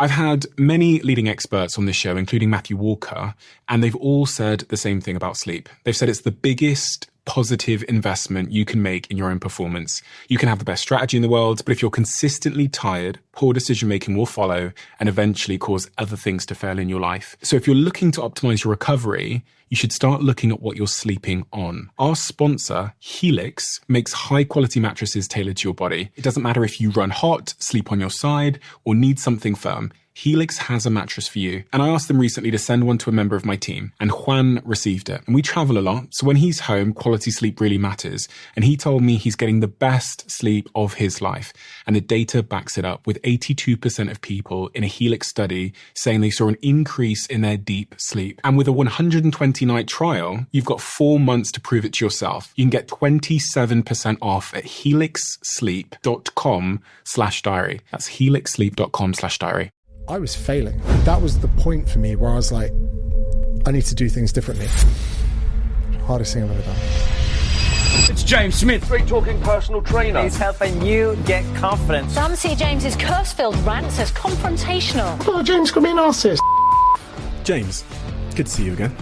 I've had many leading experts on this show, including Matthew Walker, and they've all said the same thing about sleep. They've said it's the biggest positive investment you can make in your own performance. You can have the best strategy in the world, but if you're consistently tired, poor decision-making will follow and eventually cause other things to fail in your life. So if you're looking to optimize your recovery, you should start looking at what you're sleeping on. Our sponsor, Helix, makes high-quality mattresses tailored to your body. It doesn't matter if you run hot, sleep on your side, or need something firm. Helix has a mattress for you. And I asked them recently to send one to a member of my team, and Juan received it. And we travel a lot, so when he's home, quality sleep really matters. And he told me he's getting the best sleep of his life. And the data backs it up, with 82% of people in a Helix study saying they saw an increase in their deep sleep. And with a 120-night trial, you've got 4 months to prove it to yourself. You can get 27% off at helixsleep.com/diary. That's helixsleep.com/diary. I was failing. That was the point for me where I was like, I need to do things differently. Hardest thing I've ever done. It's James Smith, Street Talking Personal Trainer. He's helping you get confidence. Some see James's curse-filled rants as confrontational. Oh, James could be an narcissist. James, good to see you again.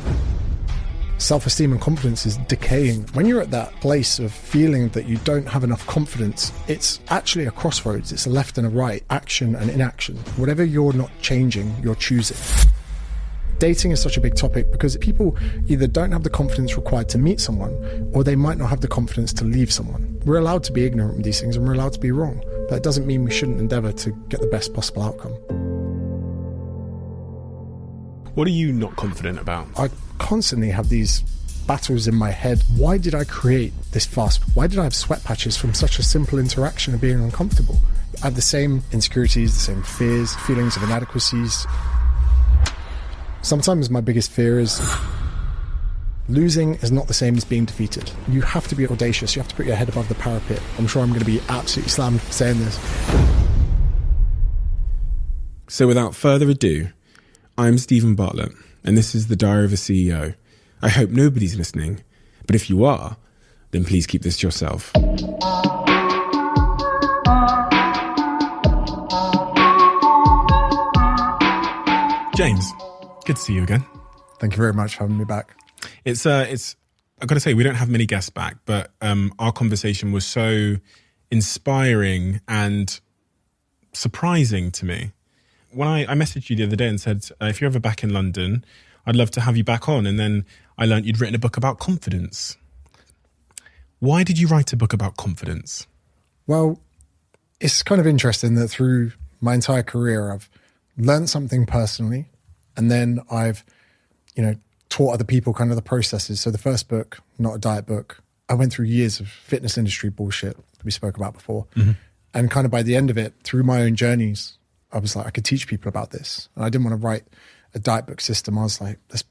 Self-esteem and confidence is decaying. When you're at that place of feeling that you don't have enough confidence, it's actually a crossroads. It's a left and a right, action and inaction. Whatever you're not changing, you're choosing. Dating is such a big topic because people either don't have the confidence required to meet someone, or they might not have the confidence to leave someone. We're allowed to be ignorant of these things and we're allowed to be wrong, but it doesn't mean we shouldn't endeavour to get the best possible outcome. What are you not confident about? I constantly have these battles in my head. Why did I create this fuss? Why did I have sweat patches from such a simple interaction of being uncomfortable? I have the same insecurities, the same fears, feelings of inadequacies. Sometimes my biggest fear is losing is not the same as being defeated. You have to be audacious. You have to put your head above the parapet. I'm sure I'm going to be absolutely slammed for saying this. So without further ado, I'm Stephen Bartlett, and this is the Diary of a CEO. I hope nobody's listening, but if you are, then please keep this to yourself. James, good to see you again. Thank you very much for having me back. It's I've got to say, we don't have many guests back, but our conversation was so inspiring and surprising to me. When I messaged you the other day and said, if you're ever back in London, I'd love to have you back on. And then I learned you'd written a book about confidence. Why did you write a book about confidence? Well, it's kind of interesting that through my entire career, I've learned something personally, and then I've, taught other people kind of the processes. So the first book, not a diet book, I went through years of fitness industry bullshit that we spoke about before. Mm-hmm. And kind of by the end of it, through my own journeys, I was like, I could teach people about this. And I didn't want to write a diet book system. I was like, let's,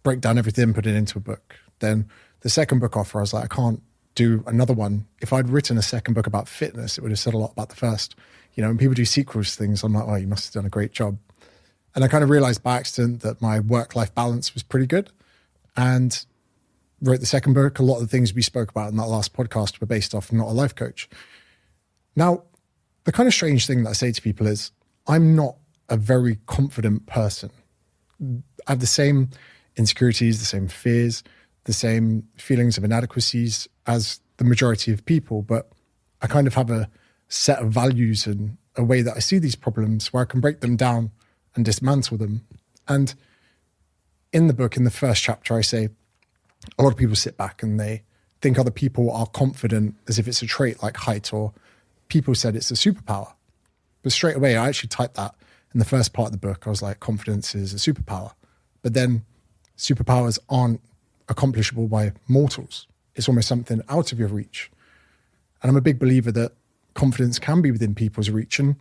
break down everything, put it into a book. Then the second book offer, I was like, I can't do another one. If I'd written a second book about fitness, it would have said a lot about the first. When people do sequels to things, I'm like, oh, you must have done a great job. And I kind of realized by accident that my work-life balance was pretty good, and wrote the second book. A lot of the things we spoke about in that last podcast were based off Not a Life Coach. Now, the kind of strange thing that I say to people is, I'm not a very confident person. I have the same insecurities, the same fears, the same feelings of inadequacies as the majority of people, but I kind of have a set of values and a way that I see these problems where I can break them down and dismantle them. And in the book, in the first chapter, I say a lot of people sit back and they think other people are confident as if it's a trait like height, or people said it's a superpower. But straight away, I actually typed that in the first part of the book. I was like, confidence is a superpower. But then superpowers aren't accomplishable by mortals. It's almost something out of your reach. And I'm a big believer that confidence can be within people's reach. And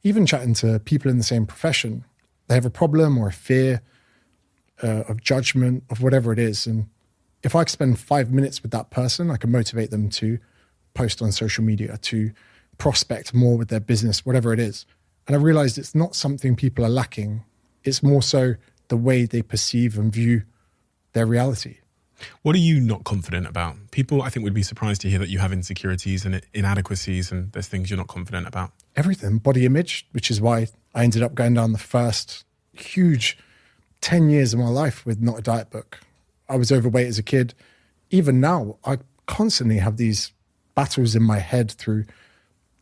even chatting to people in the same profession, they have a problem or a fear of judgment, of whatever it is. And if I could spend 5 minutes with that person, I can motivate them to post on social media, to prospect more with their business, whatever it is. And I realized it's not something people are lacking. It's more so the way they perceive and view their reality. What are you not confident about? People, I think, would be surprised to hear that you have insecurities and inadequacies and there's things you're not confident about. Everything. Body image, which is why I ended up going down the first huge 10 years of my life with not a diet book. I was overweight as a kid. Even now, I constantly have these battles in my head through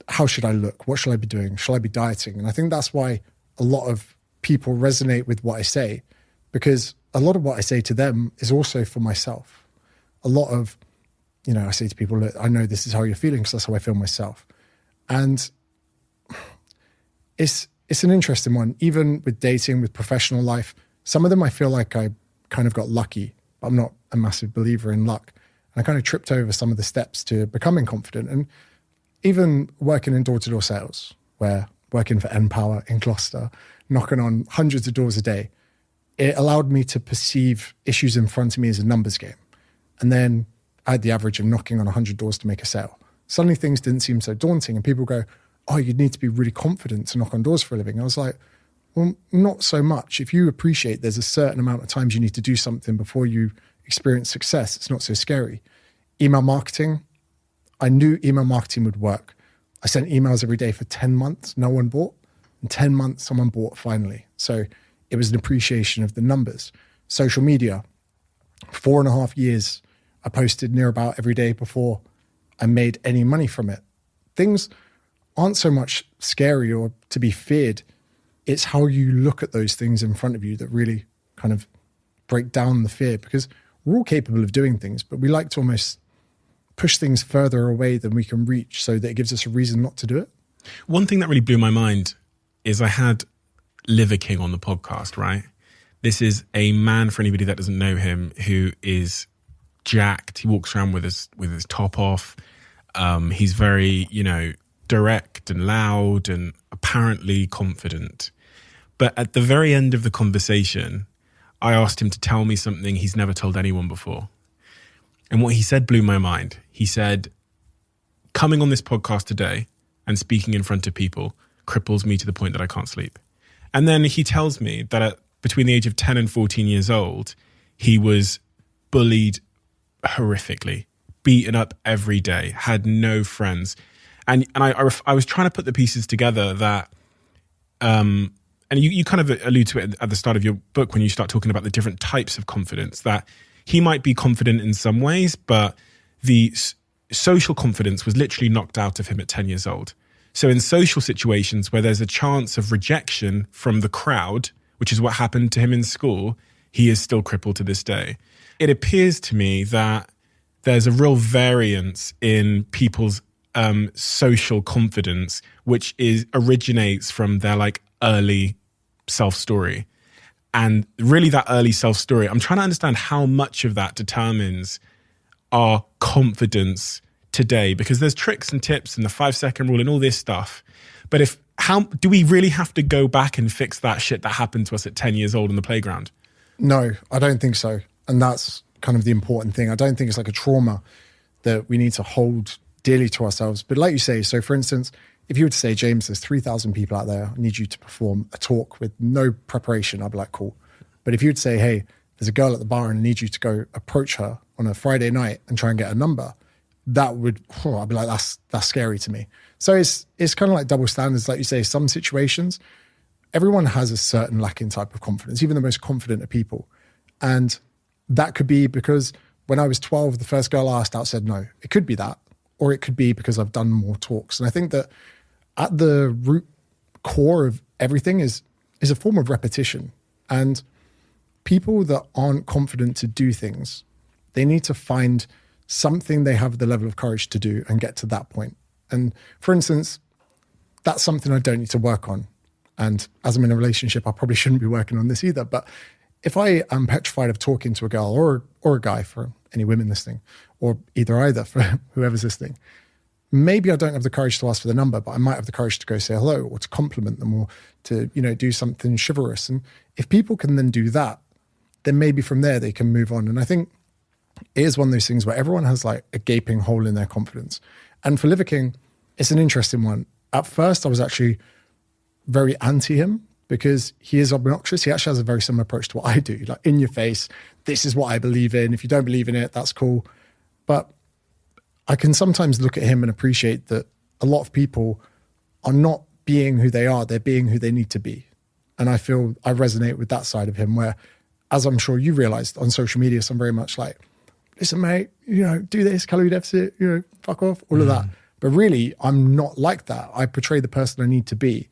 how should I look? What should I be doing? Should I be dieting? And I think that's why a lot of people resonate with what I say, because a lot of what I say to them is also for myself. A lot of, I say to people, look, I know this is how you're feeling because that's how I feel myself. And it's an interesting one. Even with dating, with professional life, some of them I feel like I kind of got lucky, but I'm not a massive believer in luck. And I kind of tripped over some of the steps to becoming confident. And even working in door-to-door sales, where working for N-Power in Gloucester, knocking on hundreds of doors a day, it allowed me to perceive issues in front of me as a numbers game. And then I had the average of knocking on 100 doors to make a sale. Suddenly things didn't seem so daunting, and people go, oh, you need to be really confident to knock on doors for a living. I was like, well, not so much. If you appreciate there's a certain amount of times you need to do something before you experience success, it's not so scary. Email marketing, I knew email marketing would work. I sent emails every day for 10 months, no one bought. In 10 months, someone bought finally. So it was an appreciation of the numbers. Social media, 4.5 years, I posted near about every day before I made any money from it. Things aren't so much scary or to be feared. It's how you look at those things in front of you that really kind of break down the fear, because we're all capable of doing things, but we like to almost push things further away than we can reach so that it gives us a reason not to do it. One thing that really blew my mind is I had Liver King on the podcast, right? This is a man, for anybody that doesn't know him, who is jacked. He walks around with his top off. He's very, direct and loud and apparently confident. But at the very end of the conversation, I asked him to tell me something he's never told anyone before. And what he said blew my mind. He said, coming on this podcast today and speaking in front of people cripples me to the point that I can't sleep. And then he tells me that between the age of 10 and 14 years old, he was bullied horrifically, beaten up every day, had no friends. And I was trying to put the pieces together that, and you kind of allude to it at the start of your book when you start talking about the different types of confidence, that he might be confident in some ways, but the social confidence was literally knocked out of him at 10 years old. So in social situations where there's a chance of rejection from the crowd, which is what happened to him in school, he is still crippled to this day. It appears to me that there's a real variance in people's social confidence, which originates from their early self-story. And really that early self-story, I'm trying to understand how much of that determines our confidence today, because there's tricks and tips and the 5-second rule and all this stuff. But how do we really have to go back and fix that shit that happened to us at 10 years old on the playground? No, I don't think so. And that's kind of the important thing. I don't think it's like a trauma that we need to hold dearly to ourselves. But like you say, so for instance, if you were to say, James, there's 3,000 people out there, I need you to perform a talk with no preparation, I'd be like, cool. But if you would say, hey, there's a girl at the bar and I need you to go approach her on a Friday night and try and get a number, that would, I'd be like, that's scary to me. So it's kind of like double standards. Like you say, some situations, everyone has a certain lacking type of confidence, even the most confident of people. And that could be because when I was 12, the first girl I asked out said no. It could be that, or it could be because I've done more talks. And I think that at the root core of everything is a form of repetition. And people that aren't confident to do things, they need to find something they have the level of courage to do and get to that point. And for instance, that's something I don't need to work on. And as I'm in a relationship, I probably shouldn't be working on this either. But if I am petrified of talking to a girl or a guy, for any women listening, or either for whoever's listening, maybe I don't have the courage to ask for the number, but I might have the courage to go say hello or to compliment them or to, do something chivalrous. And if people can then do that, then maybe from there they can move on. And I think it is one of those things where everyone has like a gaping hole in their confidence. And for Liver King, it's an interesting one. At first, I was actually very anti him because he is obnoxious. He actually has a very similar approach to what I do. Like, in your face, this is what I believe in. If you don't believe in it, that's cool. But I can sometimes look at him and appreciate that a lot of people are not being who they are, they're being who they need to be. And I feel I resonate with that side of him where, as I'm sure you realized on social media, so I'm very much like, listen, mate, do this, calorie deficit, fuck off, all of that. But really, I'm not like that. I portray the person I need to be.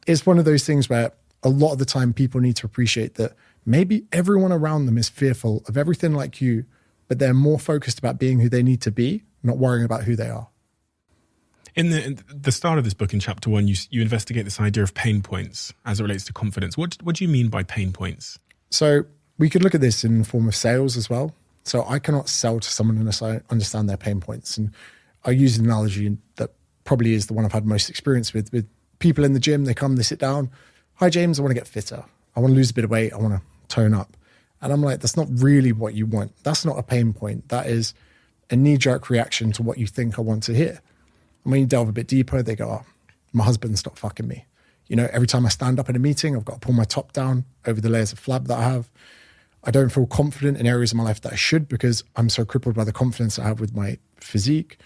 It's one of those things where a lot of the time people need to appreciate that maybe everyone around them is fearful of everything like you, but they're more focused about being who they need to be, not worrying about who they are. In the start of this book, in chapter 1, you investigate this idea of pain points as it relates to confidence. What do you mean by pain points? So we could look at this in the form of sales as well. So I cannot sell to someone unless I understand their pain points. And I use an analogy that probably is the one I've had most experience with people in the gym. They come, they sit down. Hi, James, I want to get fitter. I want to lose a bit of weight. I want to tone up. And I'm like, that's not really what you want. That's not a pain point. That is a knee-jerk reaction to what you think I want to hear. And when you delve a bit deeper, they go, oh, my husband stopped fucking me. Every time I stand up in a meeting, I've got to pull my top down over the layers of flab that I have. I don't feel confident in areas of my life that I should because I'm so crippled by the confidence I have with my physique.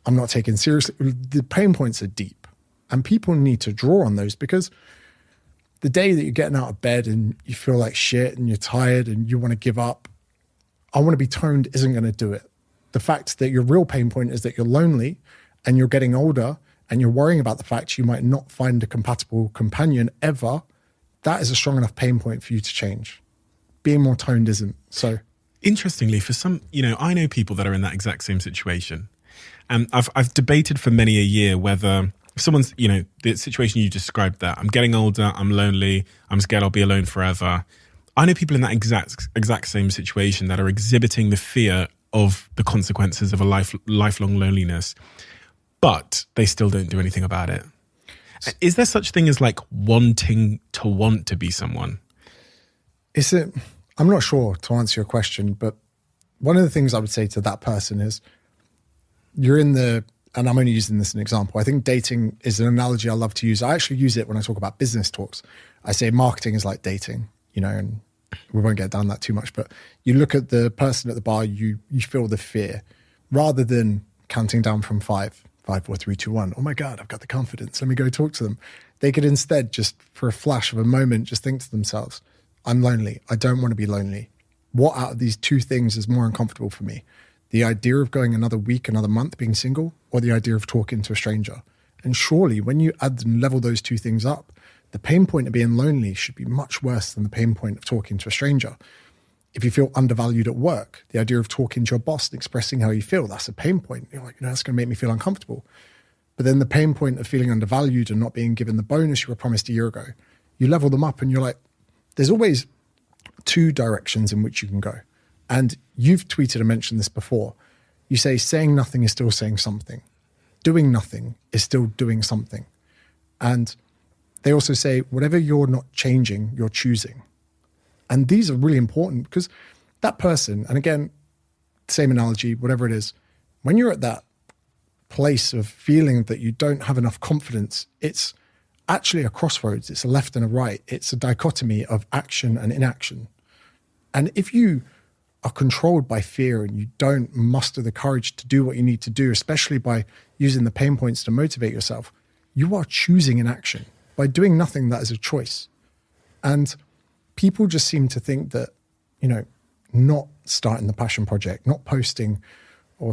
I'm not taken seriously. The pain points are deep. And people need to draw on those because the day that you're getting out of bed and you feel like shit and you're tired and you want to give up, I want to be toned isn't going to do it. The fact that your real pain point is that you're lonely and you're getting older and you're worrying about the fact you might not find a compatible companion ever, that is a strong enough pain point for you to change. Being more toned isn't. So interestingly, for some, I know people that are in that exact same situation. And I've debated for many a year whether if someone's, the situation you described there, I'm getting older, I'm lonely, I'm scared I'll be alone forever. I know people in that exact same situation that are exhibiting the fear of the consequences of a lifelong loneliness, but they still don't do anything about it. Is there such thing as like wanting to want to be someone? I'm not sure to answer your question, but one of the things I would say to that person is and I'm only using this as an example. I think dating is an analogy I love to use. I actually use it when I talk about business talks. I say marketing is like dating, and we won't get down that too much, but you look at the person at the bar, you feel the fear rather than counting down from 5, 4, 3, 2, 1. Oh my God, I've got the confidence. Let me go talk to them. They could instead just for a flash of a moment, just think to themselves, I'm lonely. I don't want to be lonely. What out of these two things is more uncomfortable for me? The idea of going another week, another month being single, or the idea of talking to a stranger? And surely when you add and level those two things up, the pain point of being lonely should be much worse than the pain point of talking to a stranger. If you feel undervalued at work, the idea of talking to your boss and expressing how you feel, that's a pain point. You're like, that's going to make me feel uncomfortable. But then the pain point of feeling undervalued and not being given the bonus you were promised a year ago, you level them up and you're like, there's always two directions in which you can go. And you've tweeted and mentioned this before. You say saying nothing is still saying something. Doing nothing is still doing something. And they also say, whatever you're not changing, you're choosing. And these are really important because that person, and again, same analogy, whatever it is, when you're at that place of feeling that you don't have enough confidence, it's actually a crossroads. It's a left and a right. It's a dichotomy of action and inaction. And if you are controlled by fear and you don't muster the courage to do what you need to do, especially by using the pain points to motivate yourself, you are choosing inaction. By doing nothing, that is a choice. And people just seem to think that, not starting the passion project, not posting or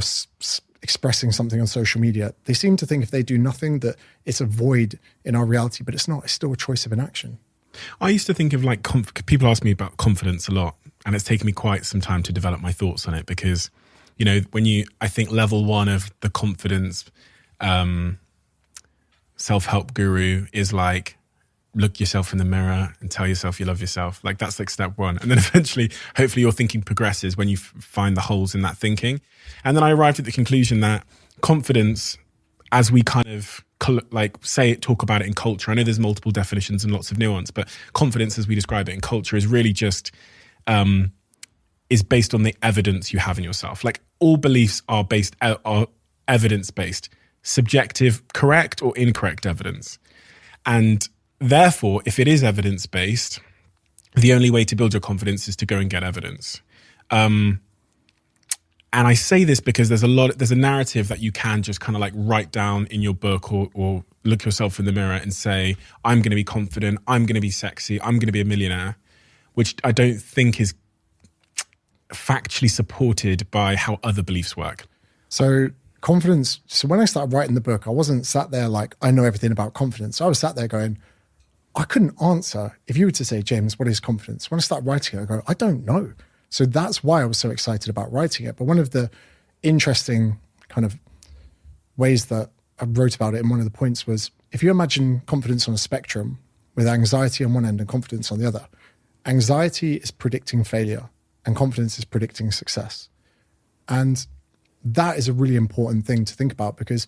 expressing something on social media, they seem to think if they do nothing that it's a void in our reality, but it's not. It's still a choice of inaction. I used to think of people ask me about confidence a lot, and it's taken me quite some time to develop my thoughts on it because, I think level 1 of the confidence self-help guru is like, look yourself in the mirror and tell yourself you love yourself. Like that's like step 1. And then eventually, hopefully your thinking progresses when you find the holes in that thinking. And then I arrived at the conclusion that confidence, as we kind of talk about it in culture, I know there's multiple definitions and lots of nuance, but confidence as we describe it in culture is really just, is based on the evidence you have in yourself. Like all beliefs are evidence-based, subjective, correct or incorrect evidence. And therefore, if it is evidence-based, the only way to build your confidence is to go and get evidence. And And I say this because there's a narrative that you can just kind of like write down in your book or look yourself in the mirror and say, I'm going to be confident, I'm going to be sexy, I'm going to be a millionaire, which I don't think is factually supported by how other beliefs work. So confidence, so when I started writing the book, I wasn't sat there like, I know everything about confidence. I was sat there going, I couldn't answer. If you were to say, James, what is confidence? When I started writing it, I go, I don't know. So that's why I was so excited about writing it. But one of the interesting kind of ways that I wrote about it in one of the points was, if you imagine confidence on a spectrum with anxiety on one end and confidence on the other, anxiety is predicting failure and confidence is predicting success. And that is a really important thing to think about, because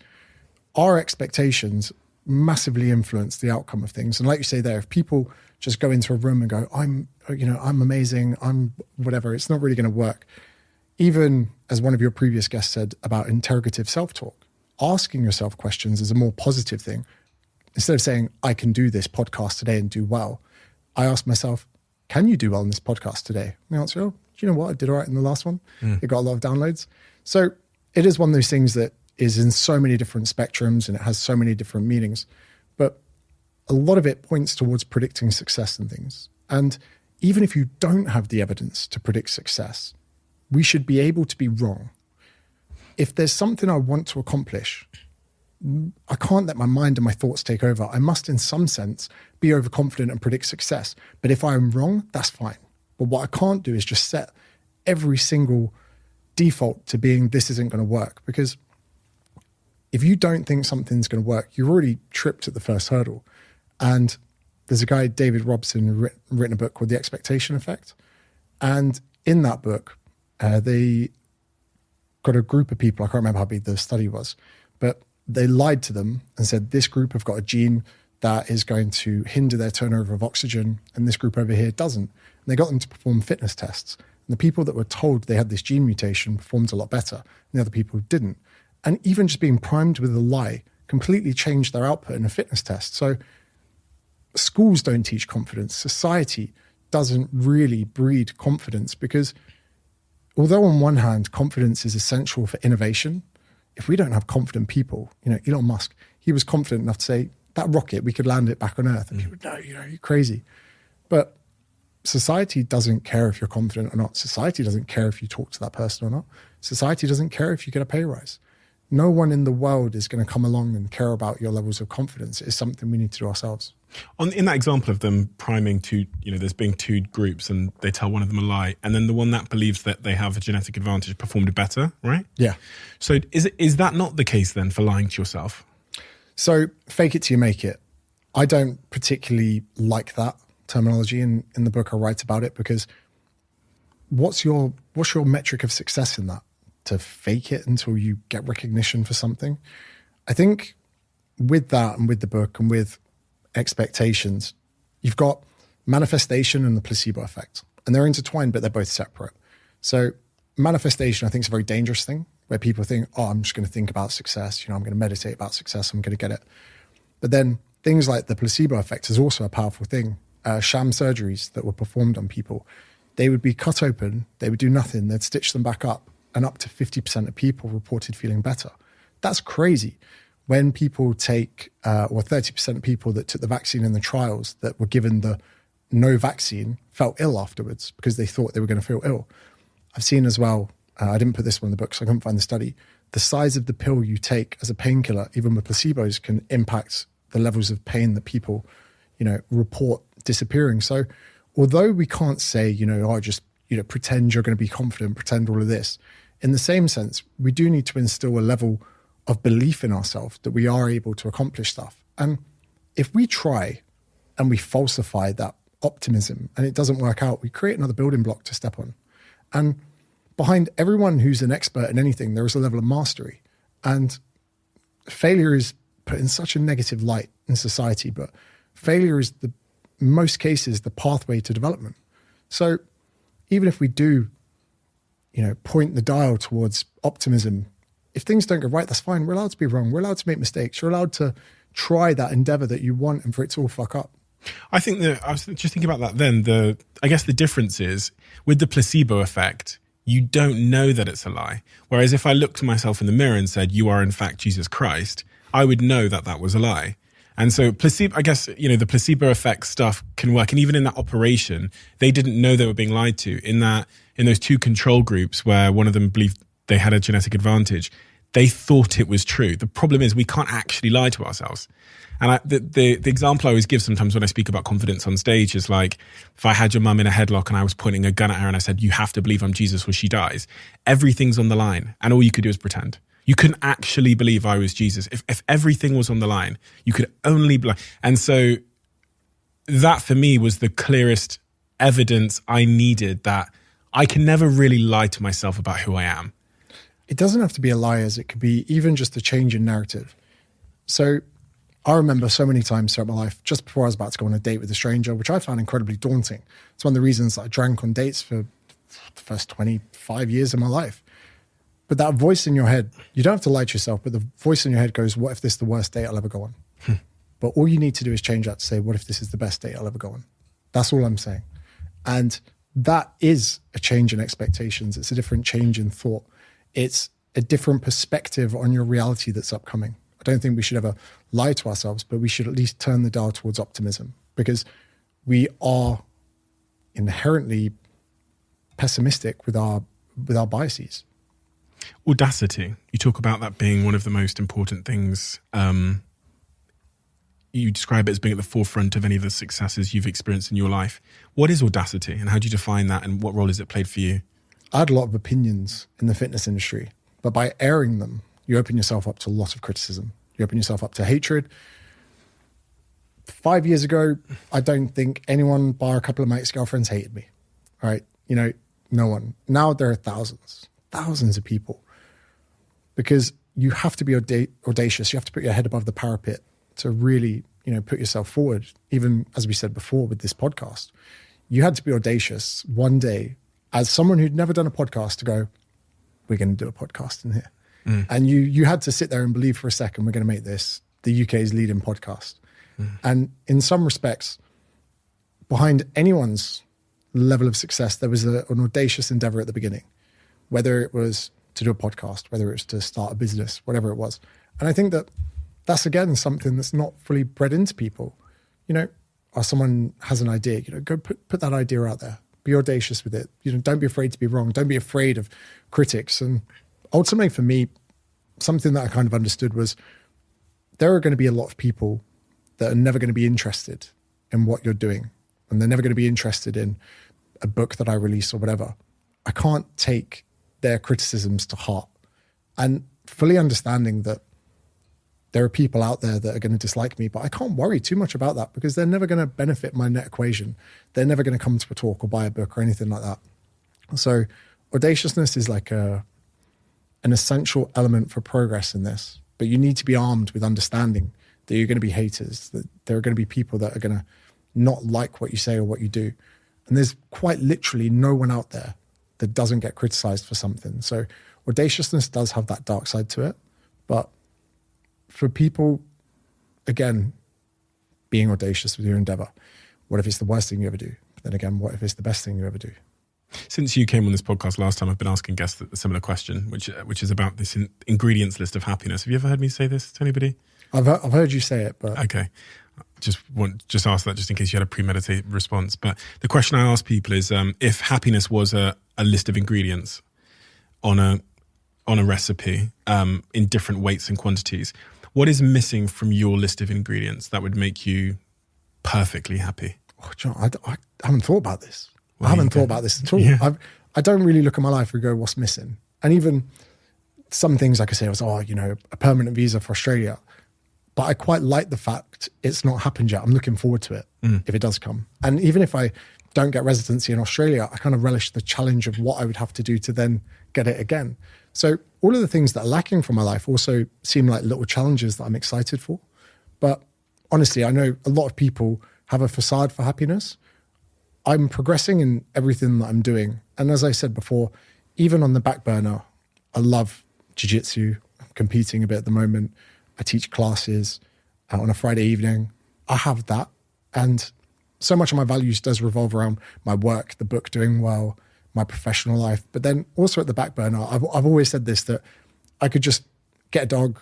our expectations massively influence the outcome of things. And like you say there, if people just go into a room and go, I'm amazing, I'm whatever, it's not really going to work. Even as one of your previous guests said about interrogative self-talk, asking yourself questions is a more positive thing. Instead of saying, I can do this podcast today and do well, I ask myself, can you do well in this podcast today? And the answer, do you know what? I did all right in the last one. It got a lot of downloads. So it is one of those things that is in so many different spectrums and it has so many different meanings. But a lot of it points towards predicting success and things. And even if you don't have the evidence to predict success, we should be able to be wrong. If there's something I want to accomplish, I can't let my mind and my thoughts take over. I must, in some sense, be overconfident and predict success. But if I'm wrong, that's fine. But what I can't do is just set every single default to being, this isn't going to work. Because if you don't think something's going to work, you've already tripped at the first hurdle. And there's a guy, David Robson, who written a book called The Expectation Effect. And in that book, they got a group of people, I can't remember how big the study was, but they lied to them and said, this group have got a gene that is going to hinder their turnover of oxygen, and this group over here doesn't. And they got them to perform fitness tests. And the people that were told they had this gene mutation performed a lot better, and the other people didn't. And even just being primed with a lie completely changed their output in a fitness test. So schools don't teach confidence. Society doesn't really breed confidence, because although on one hand, confidence is essential for innovation, if we don't have confident people, Elon Musk, he was confident enough to say, that rocket, we could land it back on Earth. And people, no, you're crazy. But society doesn't care if you're confident or not. Society doesn't care if you talk to that person or not. Society doesn't care if you get a pay rise. No one in the world is going to come along and care about your levels of confidence. It's something we need to do ourselves. In that example of them priming two, there's being two groups and they tell one of them a lie, and then the one that believes that they have a genetic advantage performed better, right? Yeah. So is that not the case then for lying to yourself? So fake it till you make it. I don't particularly like that terminology. In the book I write about it, because what's your metric of success in that? To fake it until you get recognition for something? I think with that and with the book and with expectations, you've got manifestation and the placebo effect, and they're intertwined, but they're both separate. So manifestation, I think, is a very dangerous thing, where people think, I'm just going to think about success. I'm going to meditate about success. I'm going to get it. But then things like the placebo effect is also a powerful thing. Sham surgeries that were performed on people, they would be cut open, they would do nothing, they'd stitch them back up, and up to 50% of people reported feeling better. That's crazy. When people take, or 30% of people that took the vaccine in the trials that were given the no vaccine felt ill afterwards because they thought they were going to feel ill. I've seen as well, I didn't put this one in the book, so I couldn't find the study, the size of the pill you take as a painkiller, even with placebos, can impact the levels of pain that people, report disappearing. So although we can't say, just pretend you're going to be confident, pretend all of this, in the same sense, we do need to instill a level of belief in ourselves that we are able to accomplish stuff. And if we try and we falsify that optimism and it doesn't work out, we create another building block to step on. And behind everyone who's an expert in anything, there is a level of mastery. And failure is put in such a negative light in society, but failure is, in most cases, the pathway to development. So even if we do, point the dial towards optimism, if things don't go right, that's fine. We're allowed to be wrong. We're allowed to make mistakes. You're allowed to try that endeavor that you want and for it to all fuck up. I think that I was just thinking about that then. I guess the difference is with the placebo effect, you don't know that it's a lie. Whereas if I looked at myself in the mirror and said, you are in fact Jesus Christ, I would know that that was a lie. And so placebo, I guess, the placebo effect stuff can work. And even in that operation, they didn't know they were being lied to. In those two control groups where one of them believed they had a genetic advantage, they thought it was true. The problem is we can't actually lie to ourselves. And the example I always give sometimes when I speak about confidence on stage is like, if I had your mum in a headlock and I was pointing a gun at her and I said, you have to believe I'm Jesus or she dies, everything's on the line. And all you could do is pretend. You couldn't actually believe I was Jesus. If everything was on the line, you could only believe. And so that for me was the clearest evidence I needed that I can never really lie to myself about who I am. It doesn't have to be a lie, as it could be even just a change in narrative. So I remember so many times throughout my life, just before I was about to go on a date with a stranger, which I found incredibly daunting. It's one of the reasons that I drank on dates for the first 25 years of my life. But that voice in your head, you don't have to lie to yourself, but the voice in your head goes, what if this is the worst date I'll ever go on? But all you need to do is change that to say, what if this is the best date I'll ever go on? That's all I'm saying. And that is a change in expectations. It's a different change in thought. It's a different perspective on your reality that's upcoming. I don't think we should ever lie to ourselves, but we should at least turn the dial towards optimism, because we are inherently pessimistic with our biases. Audacity. You talk about that being one of the most important things. You describe it as being at the forefront of any of the successes you've experienced in your life. What is audacity, and how do you define that, and what role has it played for you? I had a lot of opinions in the fitness industry, but by airing them, you open yourself up to a lot of criticism. You open yourself up to hatred. 5 years ago, I don't think anyone bar a couple of my ex-girlfriends hated me. All right. No one. Now there are thousands of people, because you have to be audacious. You have to put your head above the parapet to really, put yourself forward. Even as we said before with this podcast, you had to be audacious one day as someone who'd never done a podcast to go, we're going to do a podcast in here. And you had to sit there and believe for a second, we're going to make this the UK's leading podcast. And in some respects, behind anyone's level of success, there was an audacious endeavor at the beginning, whether it was to do a podcast, whether it was to start a business, whatever it was. And I think that that's, again, something that's not fully bred into people. Or someone has an idea, go put that idea out there. Be audacious with it. Don't be afraid to be wrong. Don't be afraid of critics. And ultimately for me, something that I kind of understood was there are going to be a lot of people that are never going to be interested in what you're doing. And they're never going to be interested in a book that I release or whatever. I can't take their criticisms to heart. And fully understanding that there are people out there that are going to dislike me, but I can't worry too much about that, because they're never going to benefit my net equation. They're never going to come to a talk or buy a book or anything like that. So audaciousness is like an essential element for progress in this, but you need to be armed with understanding that you're going to be haters, that there are going to be people that are going to not like what you say or what you do. And there's quite literally no one out there that doesn't get criticized for something. So audaciousness does have that dark side to it. But for people, again, being audacious with your endeavor, what if it's the worst thing you ever do? But then again, what if it's the best thing you ever do? Since you came on this podcast last time, I've been asking guests a similar question, which is about this ingredients list of happiness. Have you ever heard me say this to anybody? I've heard you say it, but okay. Just ask that just in case you had a premeditated response. But the question I ask people is, if happiness was a list of ingredients on a recipe in different weights and quantities, what is missing from your list of ingredients that would make you perfectly happy? Oh, John, I haven't thought about this. Well, I haven't thought about this at all. Yeah. I don't really look at my life and go, what's missing? And even some things, like I say, was, a permanent visa for Australia. But I quite like the fact it's not happened yet. I'm looking forward to it if it does come. And even if I don't get residency in Australia, I kind of relish the challenge of what I would have to do to then get it again. So all of the things that are lacking from my life also seem like little challenges that I'm excited for. But honestly, I know a lot of people have a facade for happiness. I'm progressing in everything that I'm doing. And as I said before, even on the back burner, I love jiu-jitsu. I'm competing a bit at the moment. I teach classes on a Friday evening. I have that. And so much of my values does revolve around my work, the book doing well, my professional life. But then also at the back burner, I've always said this, that I could just get a dog,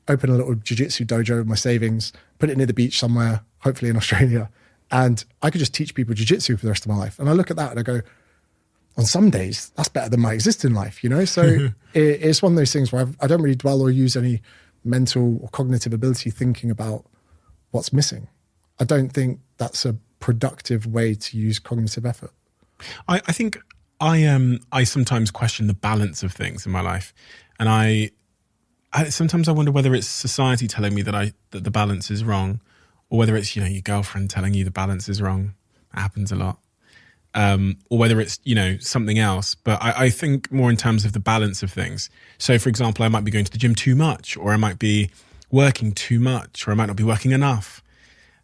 open a little jiu-jitsu dojo with my savings, put it near the beach somewhere, hopefully in Australia, and I could just teach people jiu-jitsu for the rest of my life. And I look at that and I go, on some days, that's better than my existing life, you know? So it's one of those things where I don't really dwell or use any mental or cognitive ability thinking about what's missing. I don't think that's a productive way to use cognitive effort. I think I sometimes question the balance of things in my life. And I sometimes I wonder whether it's society telling me that the balance is wrong, or whether it's, your girlfriend telling you the balance is wrong. That happens a lot. Or whether it's, something else. But I think more in terms of the balance of things. So, for example, I might be going to the gym too much, or I might be working too much, or I might not be working enough.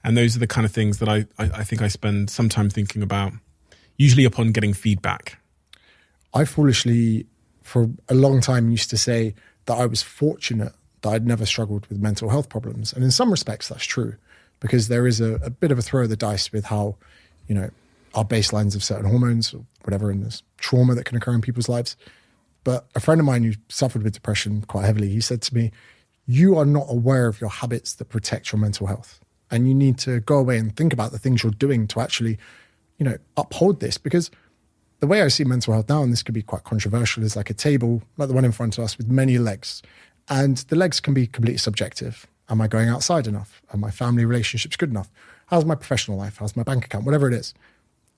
And those are the kind of things that I think I spend some time thinking about, usually upon getting feedback. I foolishly, for a long time, used to say that I was fortunate that I'd never struggled with mental health problems. And in some respects, that's true, because there is a bit of a throw of the dice with how, our baselines of certain hormones or whatever, and there's trauma that can occur in people's lives. But a friend of mine who suffered with depression quite heavily, he said to me, you are not aware of your habits that protect your mental health. And you need to go away and think about the things you're doing to actually, uphold this. Because the way I see mental health now, and this could be quite controversial, is like a table, like the one in front of us, with many legs. And the legs can be completely subjective. Am I going outside enough? Are my family relationships good enough? How's my professional life? How's my bank account? Whatever it is.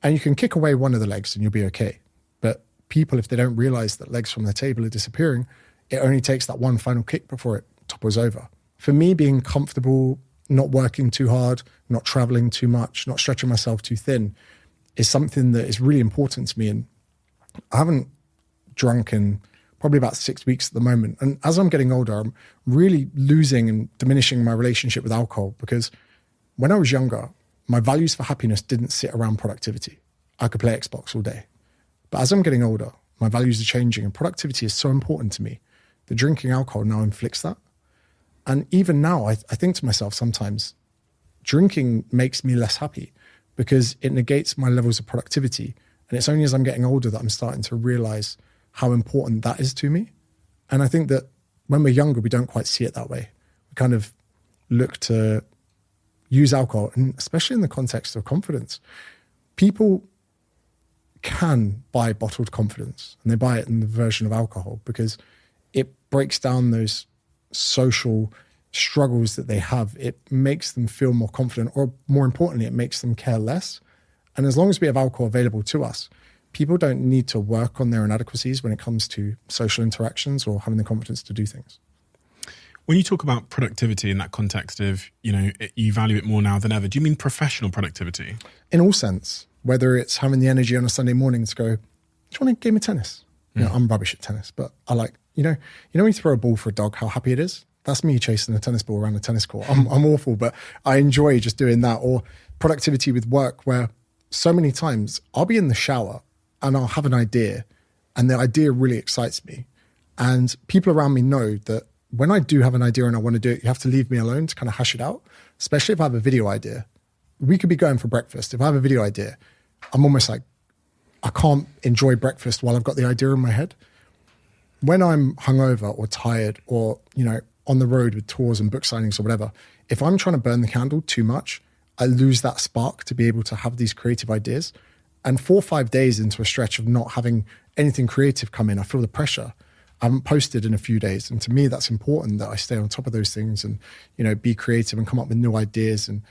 And you can kick away one of the legs and you'll be okay. But people, if they don't realize that legs from their table are disappearing, it only takes that one final kick before it topples over. For me, being comfortable, not working too hard, not traveling too much, not stretching myself too thin is something that is really important to me. And I haven't drunk in probably about 6 weeks at the moment. And as I'm getting older, I'm really losing and diminishing my relationship with alcohol, because when I was younger, my values for happiness didn't sit around productivity. I could play Xbox all day. But as I'm getting older, my values are changing, and productivity is so important to me that drinking alcohol now inflicts that. And even now, I think to myself sometimes, drinking makes me less happy because it negates my levels of productivity. And it's only as I'm getting older that I'm starting to realize how important that is to me. And I think that when we're younger, we don't quite see it that way. We kind of look to use alcohol, and especially in the context of confidence. People can buy bottled confidence, and they buy it in the version of alcohol because it breaks down those social struggles that they have. It makes them feel more confident, or more importantly, it makes them care less. And as long as we have alcohol available to us, people don't need to work on their inadequacies when it comes to social interactions or having the confidence to do things. When you talk about productivity in that context of, you value it more now than ever, do you mean professional productivity? In all sense, whether it's having the energy on a Sunday morning to go, do you want a game of tennis? I'm rubbish at tennis, but I like, when you throw a ball for a dog, how happy it is? That's me chasing a tennis ball around a tennis court. I'm awful, but I enjoy just doing that. Or productivity with work, where so many times I'll be in the shower and I'll have an idea, and the idea really excites me. And people around me know that when I do have an idea and I want to do it, you have to leave me alone to kind of hash it out, especially if I have a video idea. We could be going for breakfast. If I have a video idea, I'm almost like, I can't enjoy breakfast while I've got the idea in my head. When I'm hungover or tired or, on the road with tours and book signings or whatever, if I'm trying to burn the candle too much, I lose that spark to be able to have these creative ideas. And 4 or 5 days into a stretch of not having anything creative come in, I feel the pressure. I haven't posted in a few days. And to me, that's important that I stay on top of those things and, be creative and come up with new ideas. And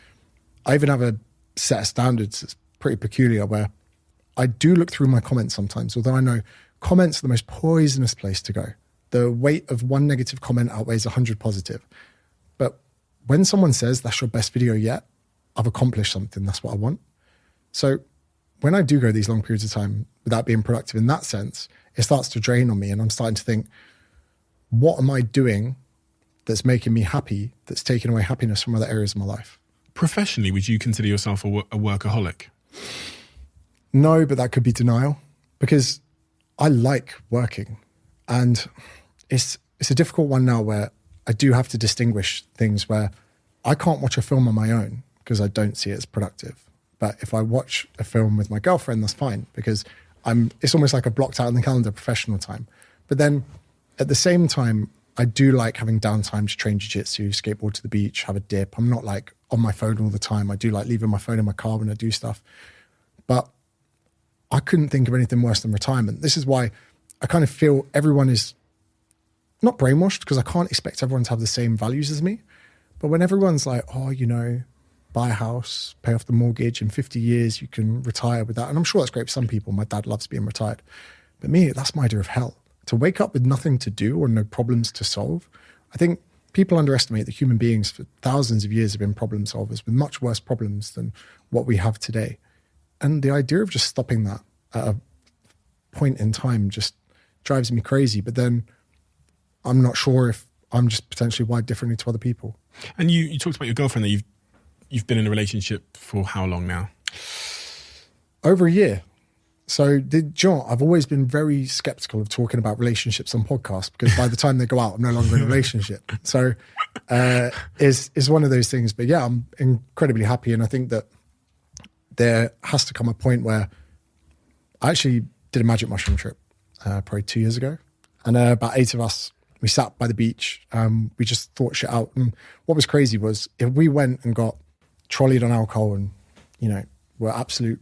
I even have a set of standards that's pretty peculiar, where I do look through my comments sometimes, although I know comments are the most poisonous place to go. The weight of one negative comment outweighs 100 positive. But when someone says that's your best video yet, I've accomplished something. That's what I want. So when I do go these long periods of time without being productive in that sense, it starts to drain on me, and I'm starting to think, what am I doing that's making me happy, that's taking away happiness from other areas of my life? Professionally, would you consider yourself a workaholic? No, but that could be denial, because I like working. And it's a difficult one now, where I do have to distinguish things, where I can't watch a film on my own because I don't see it as productive. But if I watch a film with my girlfriend, that's fine, because it's almost like a blocked out in the calendar professional time. But then at the same time, I do like having downtime to train jiu-jitsu, skateboard to the beach, have a dip. I'm not like on my phone all the time. I do like leaving my phone in my car when I do stuff. But I couldn't think of anything worse than retirement. This is why I kind of feel everyone is not brainwashed, because I can't expect everyone to have the same values as me. But when everyone's like, oh, you know, buy a house, pay off the mortgage, in 50 years you can retire with that. And I'm sure that's great for some people. My dad loves being retired. But me, that's my idea of hell. To wake up with nothing to do or no problems to solve. I think people underestimate that human beings for thousands of years have been problem solvers with much worse problems than what we have today. And the idea of just stopping that at a point in time just drives me crazy. But then I'm not sure if I'm just potentially wired differently to other people. And you talked about your girlfriend that you've been in a relationship for how long now? Over a year. So, I've always been very skeptical of talking about relationships on podcasts, because by the time they go out, I'm no longer in a relationship. So, it's one of those things. But yeah, I'm incredibly happy. And I think that there has to come a point where I actually did a magic mushroom trip probably 2 years ago. And about 8 of us, we sat by the beach. We just thought shit out. And what was crazy was if we went and got trolleyed on alcohol and, you know, were absolute...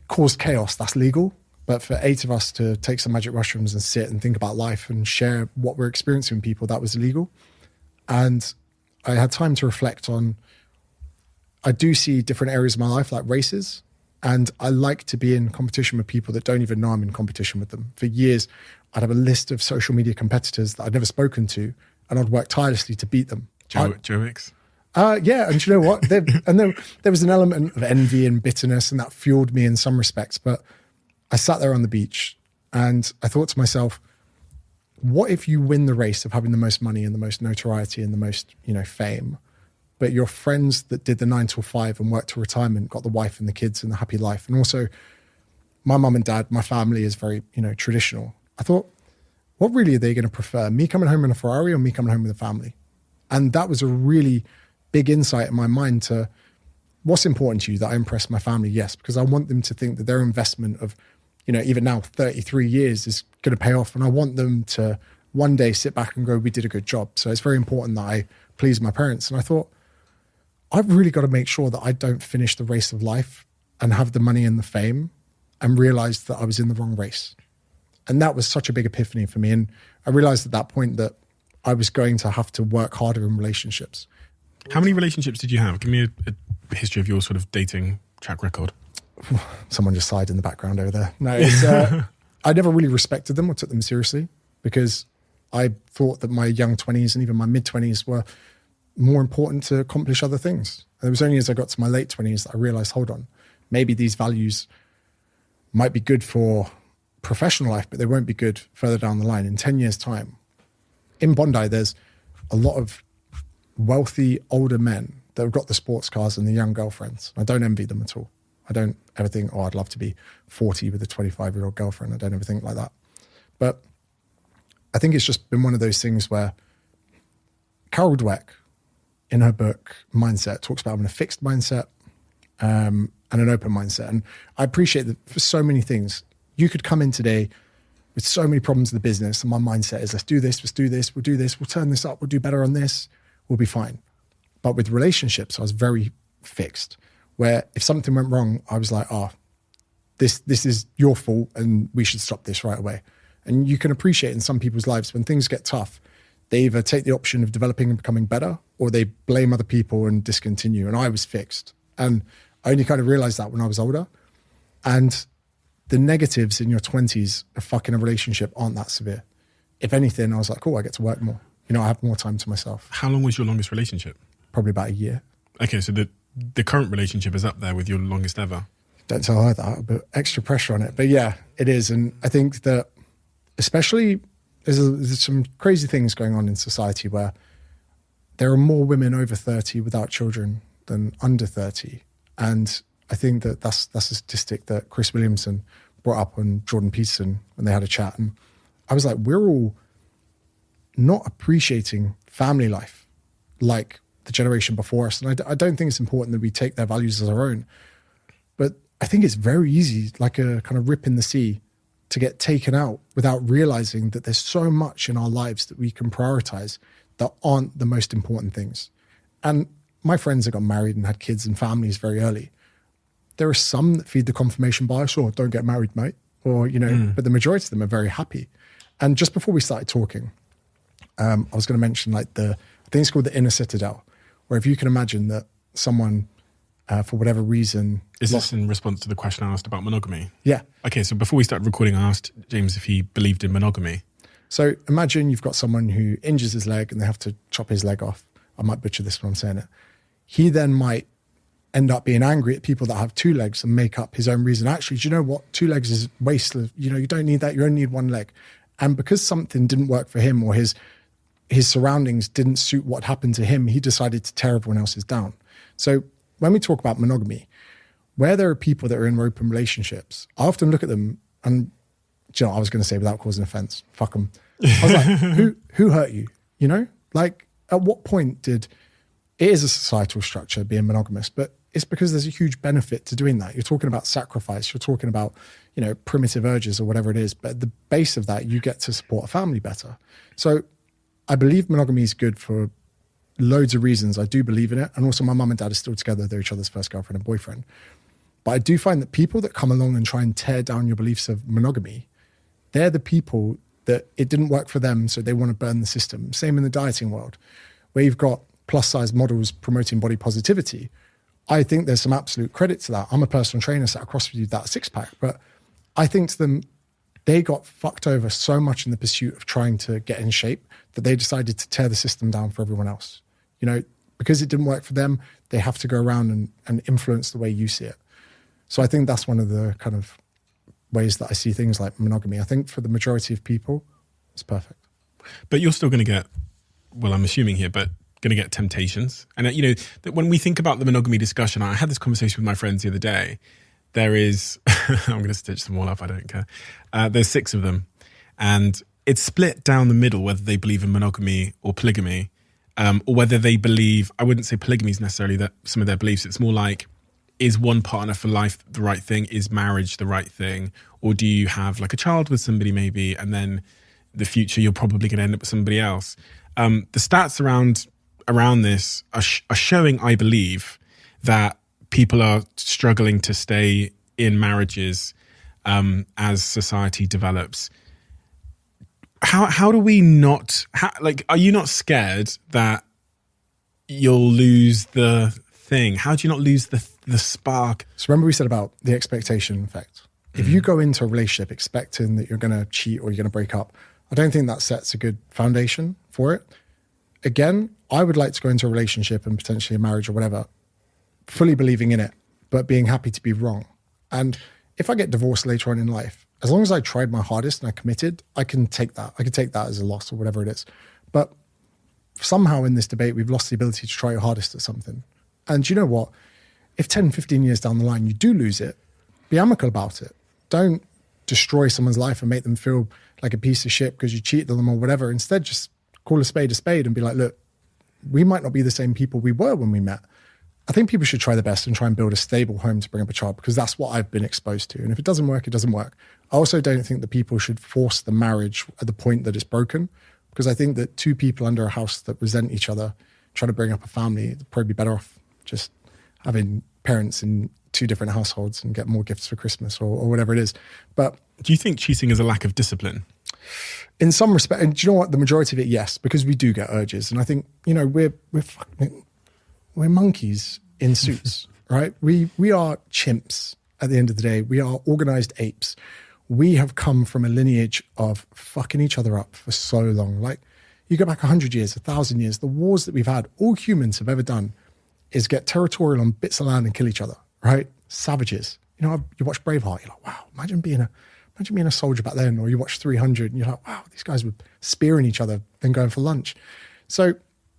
caused chaos, that's legal. But for 8 of us to take some magic mushrooms and sit and think about life and share what we're experiencing with people, that was illegal. And I had time to reflect on, I do see different areas of my life like races, and I like to be in competition with people that don't even know I'm in competition with them. For years, I'd have a list of social media competitors that I'd never spoken to, and I'd work tirelessly to beat them. Joe Wicks? Yeah, and you know what? There was an element of envy and bitterness, and that fueled me in some respects. But I sat there on the beach and I thought to myself, what if you win the race of having the most money and the most notoriety and the most, you know, fame, but your friends that did the 9 till 5 and worked to retirement got the wife and the kids and the happy life? And also my mum and dad, my family is very, you know, traditional. I thought, what really are they going to prefer? Me coming home in a Ferrari or me coming home with a family? And that was a really big insight in my mind to what's important to you, that I impress my family. Yes, because I want them to think that their investment of, you know, even now 33 years is going to pay off. And I want them to one day sit back and go, we did a good job. So it's very important that I please my parents. And I thought, I've really got to make sure that I don't finish the race of life and have the money and the fame and realized that I was in the wrong race. And that was such a big epiphany for me. And I realized at that point that I was going to have to work harder in relationships. How many relationships did you have? Give me a history of your sort of dating track record. Someone just sighed in the background over there. No, I never really respected them or took them seriously, because I thought that my young 20s and even my mid 20s were more important to accomplish other things. And it was only as I got to my late 20s that I realized, hold on, maybe these values might be good for professional life, but they won't be good further down the line. In 10 years' time, in Bondi, there's a lot of wealthy older men that have got the sports cars and the young girlfriends. I don't envy them at all. I don't ever think, oh, I'd love to be 40 with a 25-year-old girlfriend. I don't ever think like that. But I think it's just been one of those things where Carol Dweck, in her book Mindset, talks about having a fixed mindset and an open mindset. And I appreciate that for so many things. You could come in today with so many problems in the business, and my mindset is, let's do this, we'll do this, we'll turn this up, we'll do better on this, we'll be fine. But with relationships, I was very fixed, where if something went wrong, I was like, this is your fault and we should stop this right away. And you can appreciate in some people's lives when things get tough, they either take the option of developing and becoming better, or they blame other people and discontinue. And I was fixed. And I only kind of realized that when I was older. And the negatives in your 20s of fucking a relationship aren't that severe. If anything, I was like, cool, I get to work more. You know, I have more time to myself. How long was your longest relationship? Probably about a year. Okay, so the current relationship is up there with your longest ever. Don't tell her that, but extra pressure on it. But yeah, it is. And I think that especially there's some crazy things going on in society where there are more women over 30 without children than under 30. And I think that that's a statistic that Chris Williamson brought up on Jordan Peterson when they had a chat. And I was like, we're all not appreciating family life like the generation before us. And I don't think it's important that we take their values as our own. But I think it's very easy, like a kind of rip in the sea, to get taken out without realizing that there's so much in our lives that we can prioritize that aren't the most important things. And my friends that got married and had kids and families very early, there are some that feed the confirmation bias, or don't get married, mate, or, you know, but the majority of them are very happy. And just before we started talking, I was going to mention like I think it's called the inner citadel, where if you can imagine that someone, for whatever reason... Is this in response to the question I asked about monogamy? Yeah. Okay, so before we started recording, I asked James if he believed in monogamy. So imagine you've got someone who injures his leg and they have to chop his leg off. I might butcher this when I'm saying it. He then might end up being angry at people that have two legs and make up his own reason. Actually, do you know what? Two legs is wasteless. You know, you don't need that. You only need one leg. And because something didn't work for him, or his surroundings didn't suit what happened to him, he decided to tear everyone else's down. So when we talk about monogamy, where there are people that are in open relationships, I often look at them and, do you know what I was going to say without causing offense? Fuck them. I was like, who hurt you? You know, like at what point it is a societal structure being monogamous, but it's because there's a huge benefit to doing that. You're talking about sacrifice. You're talking about, you know, primitive urges or whatever it is. But at the base of that, you get to support a family better. So I believe monogamy is good for loads of reasons. I do believe in it. And also my mum and dad are still together. They're each other's first girlfriend and boyfriend. But I do find that people that come along and try and tear down your beliefs of monogamy, they're the people that it didn't work for them, so they want to burn the system. Same in the dieting world, where you've got plus size models promoting body positivity. I think there's some absolute credit to that. I'm a personal trainer, sat across with you, that six pack. But I think to them, they got fucked over so much in the pursuit of trying to get in shape that they decided to tear the system down for everyone else. You know, because it didn't work for them, they have to go around and influence the way you see it. So I think that's one of the kind of ways that I see things like monogamy. I think for the majority of people, it's perfect. But you're still going to get, well, I'm assuming here, but going to get temptations. And, you know, that when we think about the monogamy discussion, I had this conversation with my friends the other day. There is, I'm going to stitch them all up, I don't care. There's 6 of them. And it's split down the middle, whether they believe in monogamy or polygamy, or whether they believe, I wouldn't say polygamy is necessarily that some of their beliefs. It's more like, is one partner for life the right thing? Is marriage the right thing? Or do you have like a child with somebody maybe, and then the future you're probably going to end up with somebody else? The stats around this are showing, I believe, that people are struggling to stay in marriages as society develops. How do we not, are you not scared that you'll lose the thing? How do you not lose the spark? So remember we said about the expectation effect. If you go into a relationship expecting that you're going to cheat or you're going to break up, I don't think that sets a good foundation for it. Again, I would like to go into a relationship and potentially a marriage or whatever, fully believing in it, but being happy to be wrong. And if I get divorced later on in life, as long as I tried my hardest and I committed, I can take that. I can take that as a loss or whatever it is. But somehow in this debate, we've lost the ability to try your hardest at something. And you know what? If 10, 15 years down the line, you do lose it, be amicable about it. Don't destroy someone's life and make them feel like a piece of shit because you cheated on them or whatever. Instead, just call a spade and be like, look, we might not be the same people we were when we met. I think people should try their best and try and build a stable home to bring up a child, because that's what I've been exposed to. And if it doesn't work, it doesn't work. I also don't think that people should force the marriage at the point that it's broken, because I think that 2 people under a house that resent each other trying to bring up a family, they'd probably be better off just having parents in 2 different households and get more gifts for Christmas or whatever it is. But do you think cheating is a lack of discipline? In some respect, and do you know what? The majority of it, yes, because we do get urges. And I think, you know, we're monkeys in suits, right? We are chimps at the end of the day. We are organized apes. We have come from a lineage of fucking each other up for so long. Like, you go back 100 years, 1,000 years, the wars that we've had, all humans have ever done is get territorial on bits of land and kill each other, right? Savages. You know, you watch Braveheart, you're like, wow, imagine being a soldier back then. Or you watch 300 and you're like, wow, these guys were spearing each other then going for lunch. So,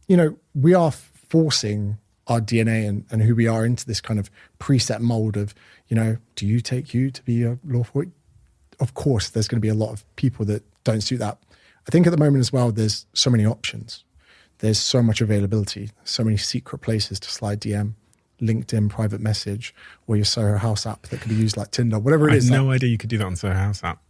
you know, we are forcing our DNA and who we are into this kind of preset mold of, you know, do you take you to be a lawful? Of course, there's going to be a lot of people that don't suit that. I think at the moment as well, there's so many options. There's so much availability, so many secret places to slide DM. LinkedIn private message or your Soho House app that could be used like Tinder, whatever it is. I had no idea you could do that on Soho House app.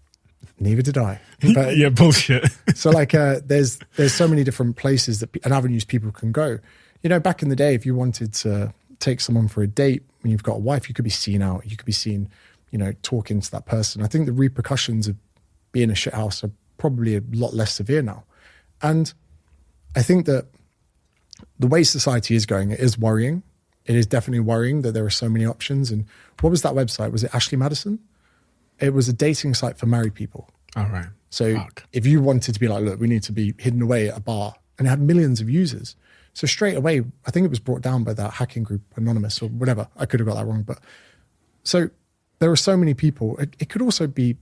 Neither did I. But, yeah, bullshit. so like there's so many different places and avenues people can go. Back in the day, if you wanted to take someone for a date when you've got a wife, you could be seen out. You could be seen, talking to that person. I think the repercussions of being a shithouse are probably a lot less severe now. And I think that the way society is going, it is worrying. It is definitely worrying that there are so many options. And what was that website? Was it Ashley Madison? It was a dating site for married people. All right. So if you wanted to be like, look, we need to be hidden away at a bar, and it had millions of users. So straight away, I think it was brought down by that hacking group, Anonymous or whatever. I could have got that wrong. But so there are so many people. It could also be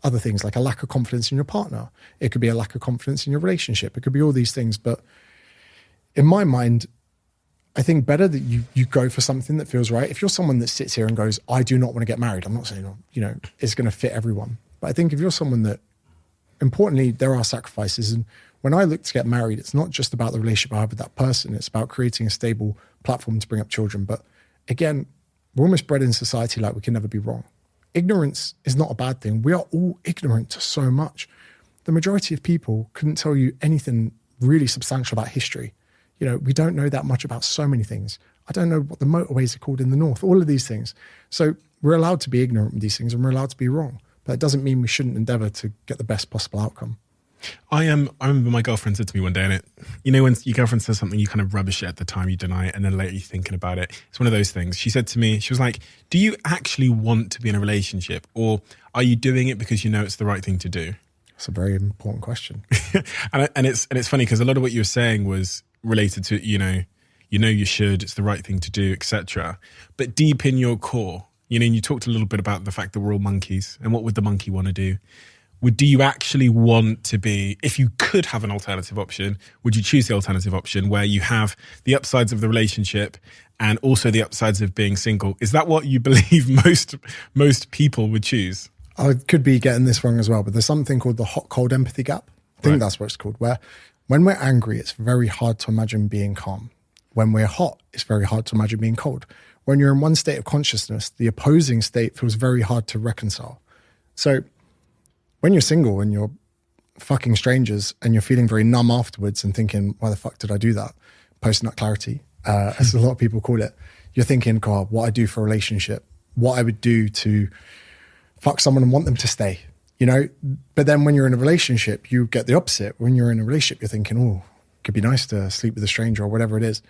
other things like a lack of confidence in your partner. It could be a lack of confidence in your relationship. It could be all these things. But in my mind, I think better that you go for something that feels right. If you're someone that sits here and goes, I do not want to get married, I'm not saying, it's going to fit everyone. But I think if you're someone that, importantly, there are sacrifices. And when I look to get married, it's not just about the relationship I have with that person. It's about creating a stable platform to bring up children. But again, we're almost bred in society like we can never be wrong. Ignorance is not a bad thing. We are all ignorant to so much. The majority of people couldn't tell you anything really substantial about history. We don't know that much about so many things. I don't know what the motorways are called in the north, all of these things. So we're allowed to be ignorant with these things and we're allowed to be wrong. But it doesn't mean we shouldn't endeavor to get the best possible outcome. I remember my girlfriend said to me one day, and when your girlfriend says something, you kind of rubbish it at the time, you deny it, and then later you're thinking about it. It's one of those things. She said to me, she was like, do you actually want to be in a relationship, or are you doing it because you know it's the right thing to do? That's a very important question. and it's funny because a lot of what you were saying was related to, you should, it's the right thing to do, etc. But deep in your core, and you talked a little bit about the fact that we're all monkeys, and what would the monkey want to do? Do you actually want to be, if you could have an alternative option, would you choose the alternative option where you have the upsides of the relationship and also the upsides of being single? Is that what you believe most people would choose? I could be getting this wrong as well, but there's something called the hot-cold empathy gap. I think that's what it's called, where when we're angry, it's very hard to imagine being calm. When we're hot, it's very hard to imagine being cold. When you're in one state of consciousness, the opposing state feels very hard to reconcile. So when you're single and you're fucking strangers and you're feeling very numb afterwards and thinking, why the fuck did I do that? Post-nut clarity, as a lot of people call it. You're thinking, God, what I do for a relationship, what I would do to fuck someone and want them to stay, But then when you're in a relationship, you get the opposite. When you're in a relationship, you're thinking, oh, it could be nice to sleep with a stranger or whatever it is.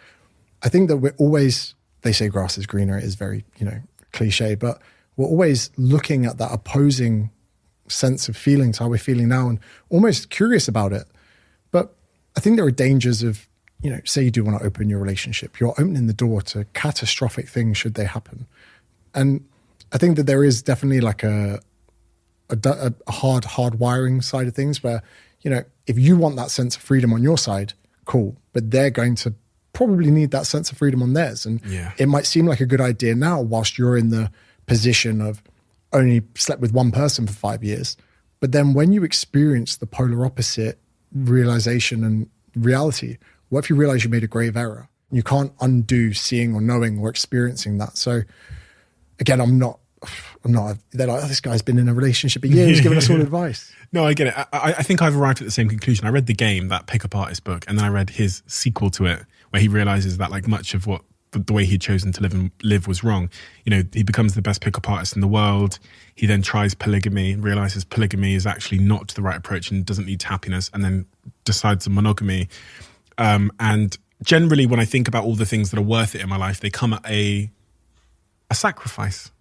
I think that we're always, they say grass is greener. It is very, cliche, but we're always looking at that opposing sense of feelings, how we're feeling now, and almost curious about it. But I think there are dangers of, say you do want to open your relationship, you're opening the door to catastrophic things should they happen. And I think that there is definitely like a hard wiring side of things where, if you want that sense of freedom on your side, cool, but they're going to probably need that sense of freedom on theirs. And it might seem like a good idea now whilst you're in the position of only slept with one person for 5 years. But then when you experience the polar opposite realization and reality, what if you realize you made a grave error? You can't undo seeing or knowing or experiencing that. So again, I'm not, they're like, oh, this guy's been in a relationship a year, he's giving us all advice. No, I get it. I think I've arrived at the same conclusion. I read The Game, that pickup artist book, and then I read his sequel to it, where he realizes that like much of what the way he'd chosen to live was wrong. He becomes the best pickup artist in the world. He then tries polygamy, realizes polygamy is actually not the right approach and doesn't lead to happiness, and then decides on monogamy. And generally, when I think about all the things that are worth it in my life, they come at a sacrifice.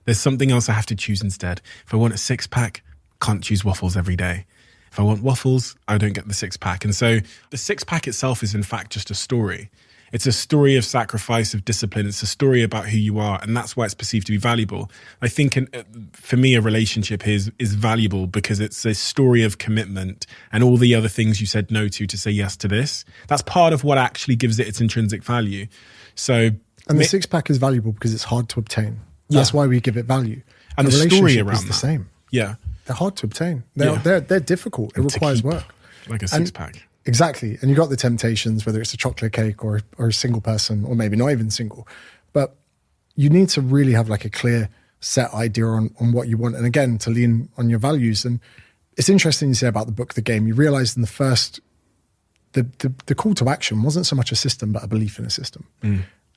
There's something else I have to choose instead. If I want a six-pack, can't choose waffles every day. If I want waffles, I don't get the six-pack. And so the six-pack itself is in fact just a story. It's a story of sacrifice, of discipline. It's a story about who you are. And that's why it's perceived to be valuable. I think for me, a relationship is valuable because it's a story of commitment and all the other things you said no to say yes to this. That's part of what actually gives it its intrinsic value. So, and the six-pack is valuable because it's hard to obtain. That's why we give it value. And the story around is the same. Yeah. They're hard to obtain. They're difficult. It requires work. Like a six-pack. Exactly. And you got the temptations, whether it's a chocolate cake or a single person, or maybe not even single. But you need to really have like a clear set idea on what you want. And again, to lean on your values. And it's interesting you say about the book, The Game. You realize in the first, the call to action wasn't so much a system, but a belief in a system.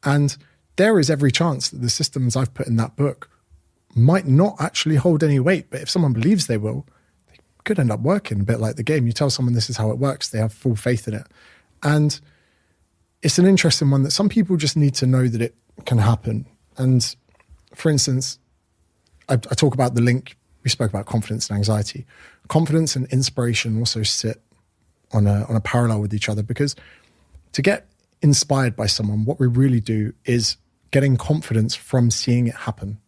And there is every chance that the systems I've put in that book might not actually hold any weight. But if someone believes they will, they could end up working a bit like The Game. You tell someone this is how it works, they have full faith in it. And it's an interesting one that some people just need to know that it can happen. And for instance, I talk about the link, we spoke about confidence and anxiety. Confidence and inspiration also sit on a parallel with each other, because to get inspired by someone, what we really do is getting confidence from seeing it happen.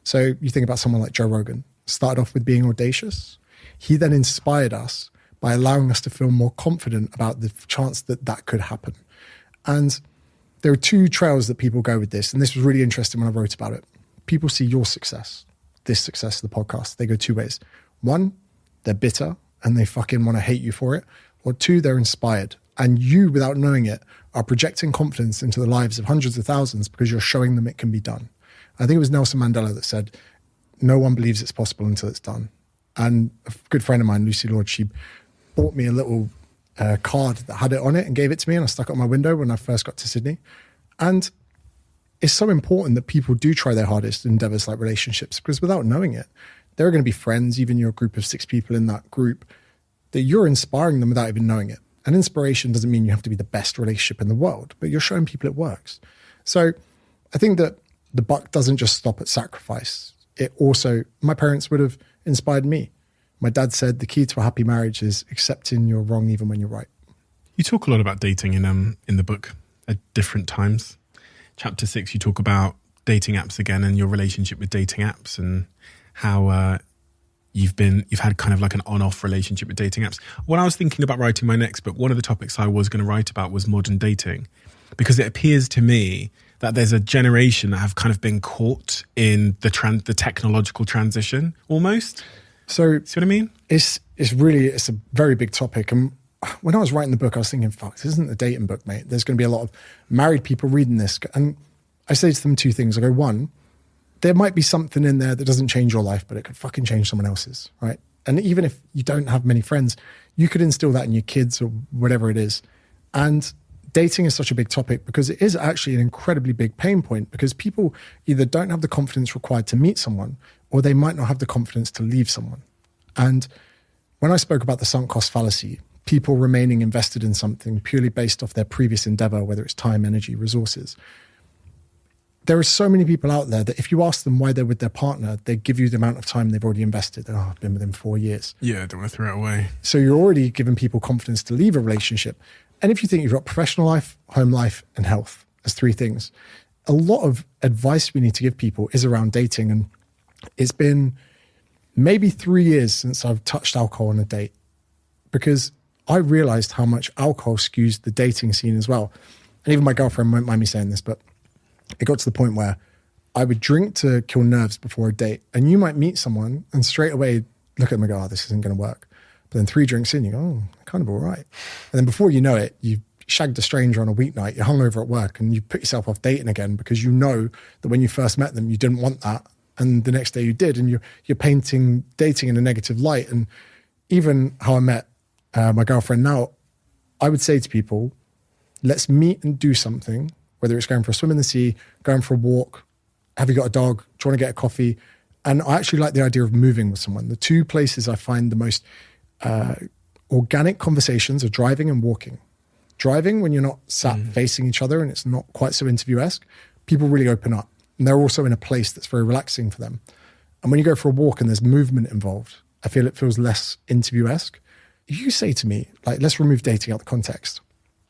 So you think about someone like Joe Rogan, started off with being audacious. He then inspired us by allowing us to feel more confident about the chance that that could happen. And there are two trails that people go with this. And this was really interesting when I wrote about it. People see your success, this success of the podcast. They go two ways. One, they're bitter and they fucking want to hate you for it. Or two, they're inspired. And you, without knowing it, are projecting confidence into the lives of hundreds of thousands because you're showing them it can be done. I think it was Nelson Mandela that said, no one believes it's possible until it's done. And a good friend of mine, Lucy Lord, she bought me a little card that had it on it and gave it to me, and I stuck it on my window when I first got to Sydney. And it's so important that people do try their hardest in endeavors like relationships, because without knowing it, there are going to be friends, even your group of 6 people in that group, that you're inspiring them without even knowing it. And inspiration doesn't mean you have to be the best relationship in the world, but you're showing people it works. So I think that the buck doesn't just stop at sacrifice. It also, my parents would have inspired me. My dad said the key to a happy marriage is accepting you're wrong even when you're right. You talk a lot about dating in the book at different times. Chapter 6, you talk about dating apps again and your relationship with dating apps and how you've had kind of like an on-off relationship with dating apps. When I was thinking about writing my next book, one of the topics I was going to write about was modern dating, because it appears to me that there's a generation that have kind of been caught in the technological transition almost. So, see what I mean? It's a very big topic. And when I was writing the book, I was thinking, fuck, this isn't a dating book, mate. There's going to be a lot of married people reading this. And I say to them 2 things. I go, 1, there might be something in there that doesn't change your life, but it could fucking change someone else's, right? And even if you don't have many friends, you could instill that in your kids or whatever it is. And dating is such a big topic because it is actually an incredibly big pain point, because people either don't have the confidence required to meet someone, or they might not have the confidence to leave someone. And when I spoke about the sunk cost fallacy, people remaining invested in something purely based off their previous endeavor, whether it's time, energy, resources, there are so many people out there that if you ask them why they're with their partner, they give you the amount of time they've already invested. Oh, I've been with him 4 years. Yeah, I don't want to throw it away. So you're already giving people confidence to leave a relationship. And if you think you've got professional life, home life, and health as 3 things, a lot of advice we need to give people is around dating. And it's been maybe 3 years since I've touched alcohol on a date, because I realized how much alcohol skews the dating scene as well. And even my girlfriend won't mind me saying this, but it got to the point where I would drink to kill nerves before a date. And you might meet someone and straight away look at them and go, oh, this isn't going to work. But then 3 drinks in, you go, oh, kind of all right. And then before you know it, you've shagged a stranger on a weeknight, you're hungover at work, and you put yourself off dating again because you know that when you first met them, you didn't want that. And the next day you did. And you're painting dating in a negative light. And even how I met my girlfriend now, I would say to people, let's meet and do something, whether it's going for a swim in the sea, going for a walk, have you got a dog, do you want to get a coffee? And I actually like the idea of moving with someone. The 2 places I find the most organic conversations are driving and walking. Driving, when you're not sat facing each other and it's not quite so interview-esque, people really open up. And they're also in a place that's very relaxing for them. And when you go for a walk and there's movement involved, I feel it feels less interview-esque. If you say to me, like, let's remove dating out of the context,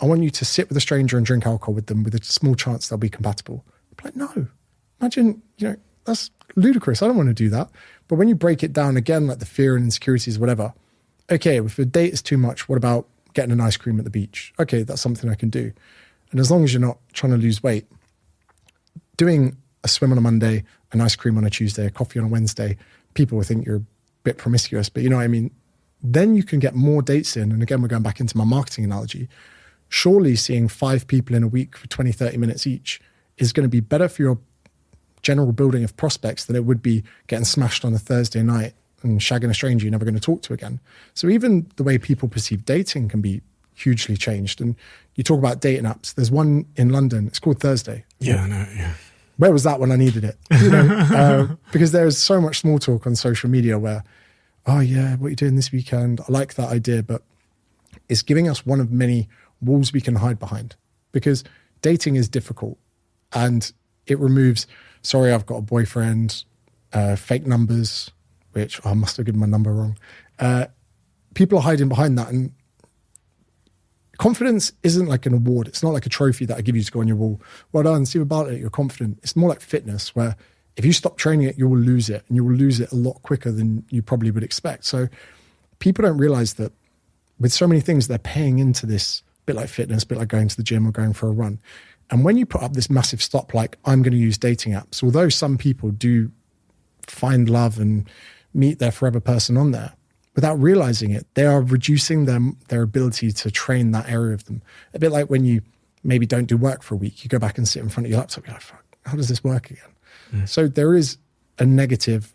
I want you to sit with a stranger and drink alcohol with them with a small chance they'll be compatible. I'm like, no. Imagine, that's ludicrous. I don't want to do that. But when you break it down again, like the fear and insecurities, whatever, okay, if a date is too much, what about getting an ice cream at the beach? Okay, that's something I can do. And as long as you're not trying to lose weight, doing a swim on a Monday, an ice cream on a Tuesday, a coffee on a Wednesday, people will think you're a bit promiscuous, but you know what I mean? Then you can get more dates in. And again, we're going back into my marketing analogy. Surely seeing 5 people in a week for 20, 30 minutes each is going to be better for your general building of prospects than it would be getting smashed on a Thursday night and shagging a stranger you're never going to talk to again. So even the way people perceive dating can be hugely changed. And you talk about dating apps. There's one in London. It's called Thursday. Yeah, I know. Yeah. Where was that when I needed it? Because there's so much small talk on social media where, oh yeah, what are you doing this weekend? I like that idea, but it's giving us one of many walls we can hide behind, because dating is difficult and it removes, sorry, I've got a boyfriend, fake numbers, which I must have given my number wrong. People are hiding behind that, and confidence isn't like an award. It's not like a trophy that I give you to go on your wall. Well done, see about it, you're confident. It's more like fitness, where if you stop training it, you will lose it, and you will lose it a lot quicker than you probably would expect. So people don't realize that with so many things, they're paying into this, bit like fitness, bit like going to the gym or going for a run. And when you put up this massive stop, like I'm going to use dating apps, although some people do find love and meet their forever person on there, without realizing it, they are reducing their ability to train that area of them. A bit like when you maybe don't do work for a week, you go back and sit in front of your laptop, you're like, fuck, how does this work again? So there is a negative,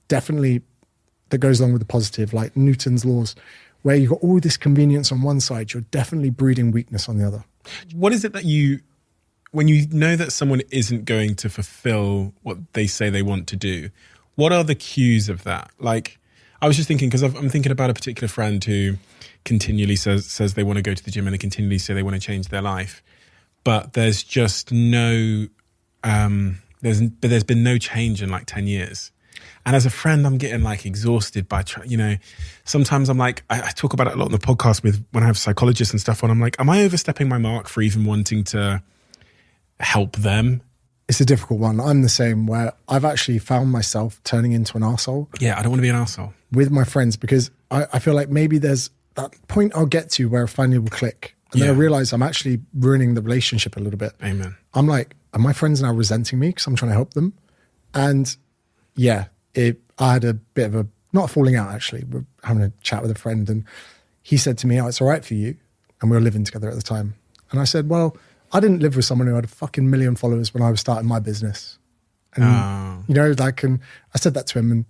definitely, that goes along with the positive, like Newton's laws, where you've got all this convenience on one side, you're definitely breeding weakness on the other. What is it that when you know that someone isn't going to fulfill what they say they want to do, what are the cues of that? Like, I was just thinking, because I'm thinking about a particular friend who continually says they want to go to the gym and they continually say they want to change their life. But there's just no, there's been no change in like 10 years. And as a friend, I'm getting like exhausted by, sometimes I'm like, I talk about it a lot on the podcast when I have psychologists and stuff on. I'm like, am I overstepping my mark for even wanting to help them? It's a difficult one. I'm the same, where I've actually found myself turning into an arsehole. Yeah, I don't want to be an arsehole. With my friends, because I feel like maybe there's that point I'll get to where finally will click. And then I realize I'm actually ruining the relationship a little bit. Amen. I'm like, are my friends now resenting me because I'm trying to help them? And yeah, I had a bit of not a falling out actually. We're having a chat with a friend and he said to me, oh, it's all right for you. And we were living together at the time. And I said, well, I didn't live with someone who had a fucking million followers when I was starting my business. And, and I said that to him. And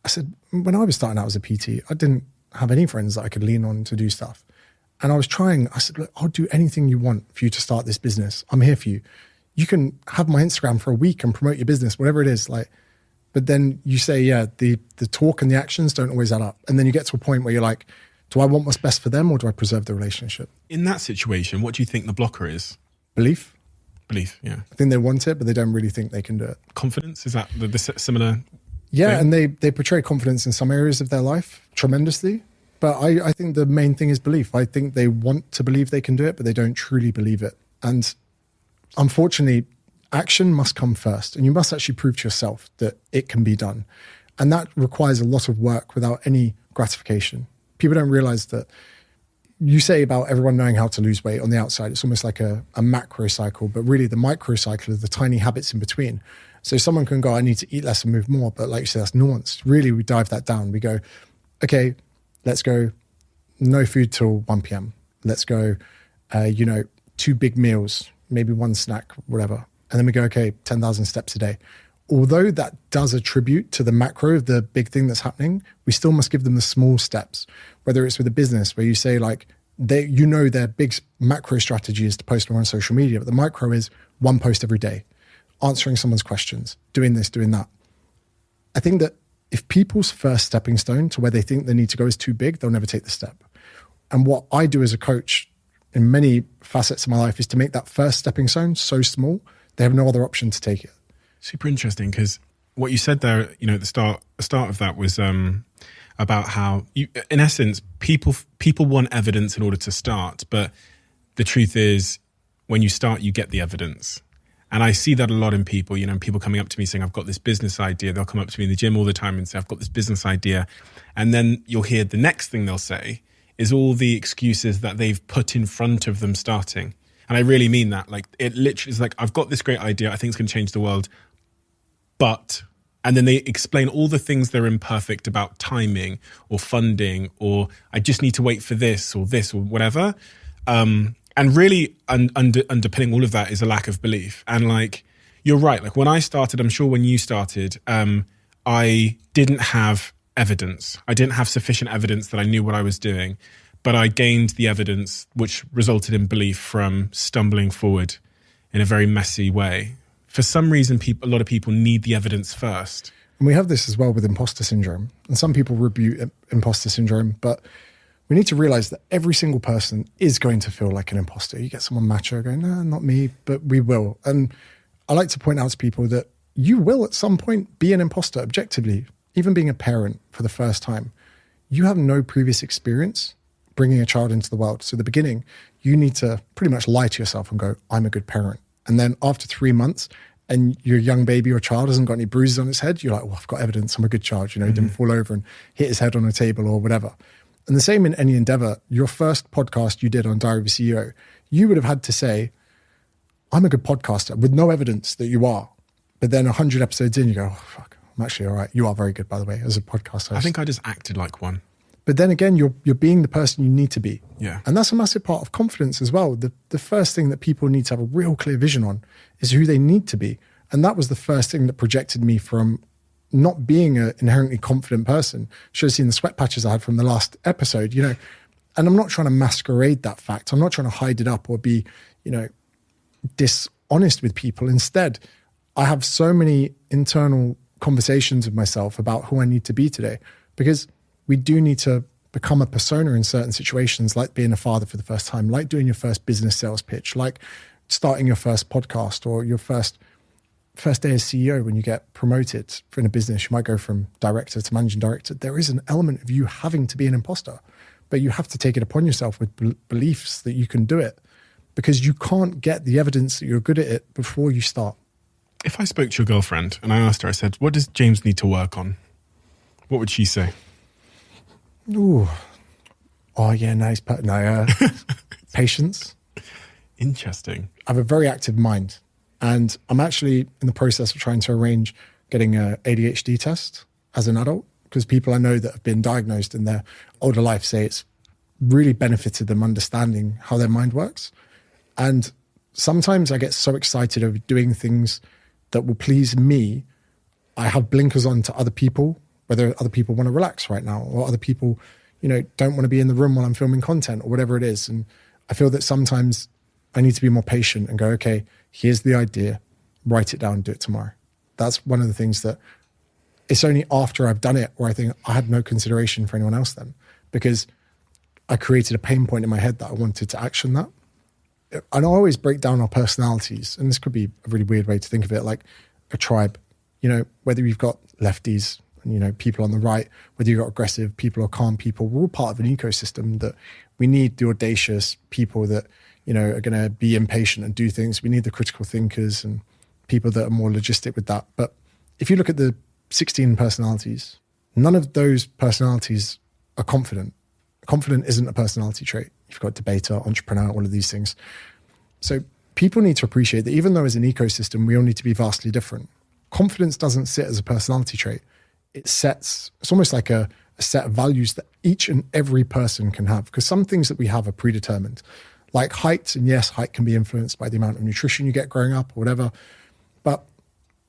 I said, when I was starting out as a PT, I didn't have any friends that I could lean on to do stuff. And I said, look, I'll do anything you want for you to start this business. I'm here for you. You can have my Instagram for a week and promote your business, whatever it is. But then you say, yeah, the talk and the actions don't always add up. And then you get to a point where you're like, do I want what's best for them or do I preserve the relationship? In that situation, what do you think the blocker is? Belief. Belief, yeah. I think they want it, but they don't really think they can do it. Confidence, is that the similar Yeah, thing? And they portray confidence in some areas of their life tremendously. But I think the main thing is belief. I think they want to believe they can do it, but they don't truly believe it. And unfortunately, action must come first. And you must actually prove to yourself that it can be done. And that requires a lot of work without any gratification. People don't realize that you say about everyone knowing how to lose weight on the outside, it's almost like a macro cycle, but really the micro cycle are the tiny habits in between. So someone can go, I need to eat less and move more. But like you said, that's nuanced. Really, we dive that down. We go, okay, let's go no food till 1 p.m. Let's go, 2 big meals, maybe 1 snack, whatever. And then we go, okay, 10,000 steps a day. Although that does attribute to the macro of the big thing that's happening, we still must give them the small steps, whether it's with a business where you say like, their big macro strategy is to post more on social media, but the micro is 1 post every day, answering someone's questions, doing this, doing that. I think that if people's first stepping stone to where they think they need to go is too big, they'll never take the step. And what I do as a coach in many facets of my life is to make that first stepping stone so small, they have no other option to take it. Super interesting, because what you said there, at the start of that was about how in essence, people want evidence in order to start, but the truth is, when you start, you get the evidence. And I see that a lot in people, people coming up to me saying, I've got this business idea. They'll come up to me in the gym all the time and say, I've got this business idea. And then you'll hear the next thing they'll say is all the excuses that they've put in front of them starting. And I really mean that. Like, it literally is like, I've got this great idea. I think it's going to change the world. But, and then they explain all the things they're imperfect about timing or funding, or I just need to wait for this or whatever. And And really underpinning all of that is a lack of belief. And like, you're right. Like when I started, I'm sure when you started, I didn't have evidence. I didn't have sufficient evidence that I knew what I was doing, but I gained the evidence, which resulted in belief from stumbling forward in a very messy way. For some reason, a lot of people need the evidence first. And we have this as well with imposter syndrome. And some people rebuke imposter syndrome, but we need to realize that every single person is going to feel like an imposter. You get someone macho going, no, not me, but we will. And I like to point out to people that you will at some point be an imposter objectively. Even being a parent for the first time, you have no previous experience bringing a child into the world. So at the beginning, you need to pretty much lie to yourself and go, I'm a good parent. And then after 3 months and your young baby or child hasn't got any bruises on his head, you're like, well, I've got evidence. I'm a good child. You know, he didn't fall over and hit his head on a table or whatever. And the same in any endeavor. Your first podcast you did on Diary of a CEO, you would have had to say, I'm a good podcaster with no evidence that you are. But then 100 episodes in, you go, oh, fuck, I'm actually all right. You are very good, by the way, as a podcast host. I think I just acted like one. But then again, you're being the person you need to be. Yeah. And that's a massive part of confidence as well. The first thing that people need to have a real clear vision on is who they need to be. And that was the first thing that projected me from not being an inherently confident person. Should have seen the sweat patches I had from the last episode, you know. And I'm not trying to masquerade that fact. I'm not trying to hide it up or be, you know, dishonest with people. Instead, I have so many internal conversations with myself about who I need to be today, because we do need to become a persona in certain situations, like being a father for the first time, like doing your first business sales pitch, like starting your first podcast or your first day as CEO. When you get promoted in a business, you might go from director to managing director. There is an element of you having to be an imposter, but you have to take it upon yourself with beliefs that you can do it, because you can't get the evidence that you're good at it before you start. If I spoke to your girlfriend and I asked her, I said, what does James need to work on? What would she say? Ooh. Oh, yeah, nice. Patience. Interesting. I have a very active mind, and I'm actually in the process of trying to arrange getting an ADHD test as an adult, because people I know that have been diagnosed in their older life say it's really benefited them understanding how their mind works. And sometimes I get so excited over doing things that will please me, I have blinkers on to other people, whether other people want to relax right now or other people, you know, don't want to be in the room while I'm filming content or whatever it is. And I feel that sometimes I need to be more patient and go, okay, here's the idea, write it down and do it tomorrow. That's one of the things that it's only after I've done it where I think I had no consideration for anyone else then, because I created a pain point in my head that I wanted to action that. And I always break down our personalities, and this could be a really weird way to think of it, like a tribe. You know, whether you've got lefties and, you know, people on the right, whether you've got aggressive people or calm people, we're all part of an ecosystem that we need the audacious people that, you know, are going to be impatient and do things. We need the critical thinkers and people that are more logistic with that. But if you look at the 16 personalities, none of those personalities are confident. Confident isn't a personality trait. You've got debater, entrepreneur, all of these things. So people need to appreciate that even though as an ecosystem, we all need to be vastly different. Confidence doesn't sit as a personality trait. It's almost like a set of values that each and every person can have, because some things that we have are predetermined, like height. And yes, height can be influenced by the amount of nutrition you get growing up or whatever. But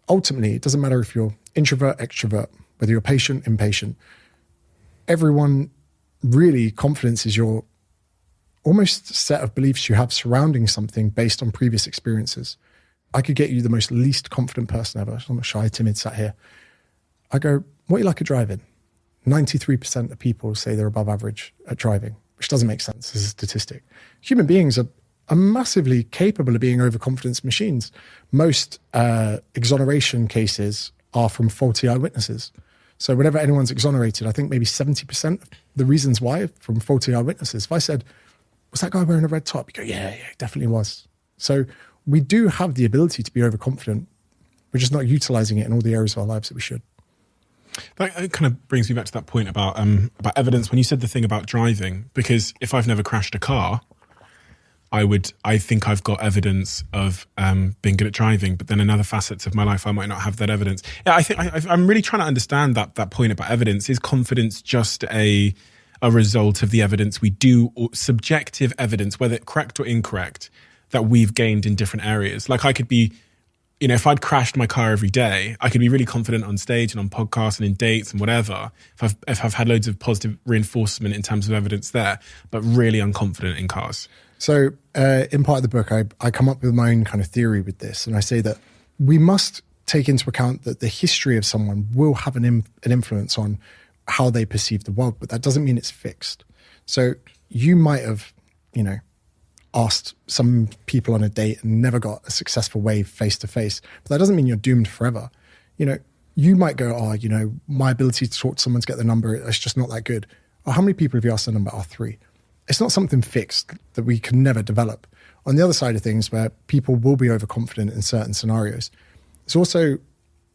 ultimately, it doesn't matter if you're introvert, extrovert, whether you're patient, impatient. Everyone, really, confidence is your almost set of beliefs you have surrounding something based on previous experiences. I could get you the most least confident person ever. I'm a shy, timid, sat here. I go, what are you like at driving? 93% of people say they're above average at driving, which doesn't make sense as a statistic. Human beings are massively capable of being overconfidence machines. Most exoneration cases are from faulty eyewitnesses. So whenever anyone's exonerated, I think maybe 70% of the reasons why are from faulty eyewitnesses. If I said, was that guy wearing a red top? You go, yeah, definitely was. So we do have the ability to be overconfident. We're just not utilizing it in all the areas of our lives that we should. That kind of brings me back to that point about evidence when you said the thing about driving, because if I've never crashed a car, I think I've got evidence of being good at driving, but then in other facets of my life, I might not have that evidence. Yeah, I think I'm really trying to understand that point about evidence. Is confidence just a a result of the evidence we do, or subjective evidence, whether correct or incorrect, that we've gained in different areas. Like I could be, if I'd crashed my car every day, I could be really confident on stage and on podcasts and in dates and whatever, if I've had loads of positive reinforcement in terms of evidence there, but really unconfident in cars. So in part of the book, I come up with my own kind of theory with this. And I say that we must take into account that the history of someone will have an influence on how they perceive the world, but that doesn't mean it's fixed. So you might have, asked some people on a date and never got a successful way face to face, but that doesn't mean you're doomed forever. You might go, my ability to talk to someone to get the number, it's just not that good. Or how many people have you asked the number? 3. It's not something fixed that we can never develop. On the other side of things, where people will be overconfident in certain scenarios, it's also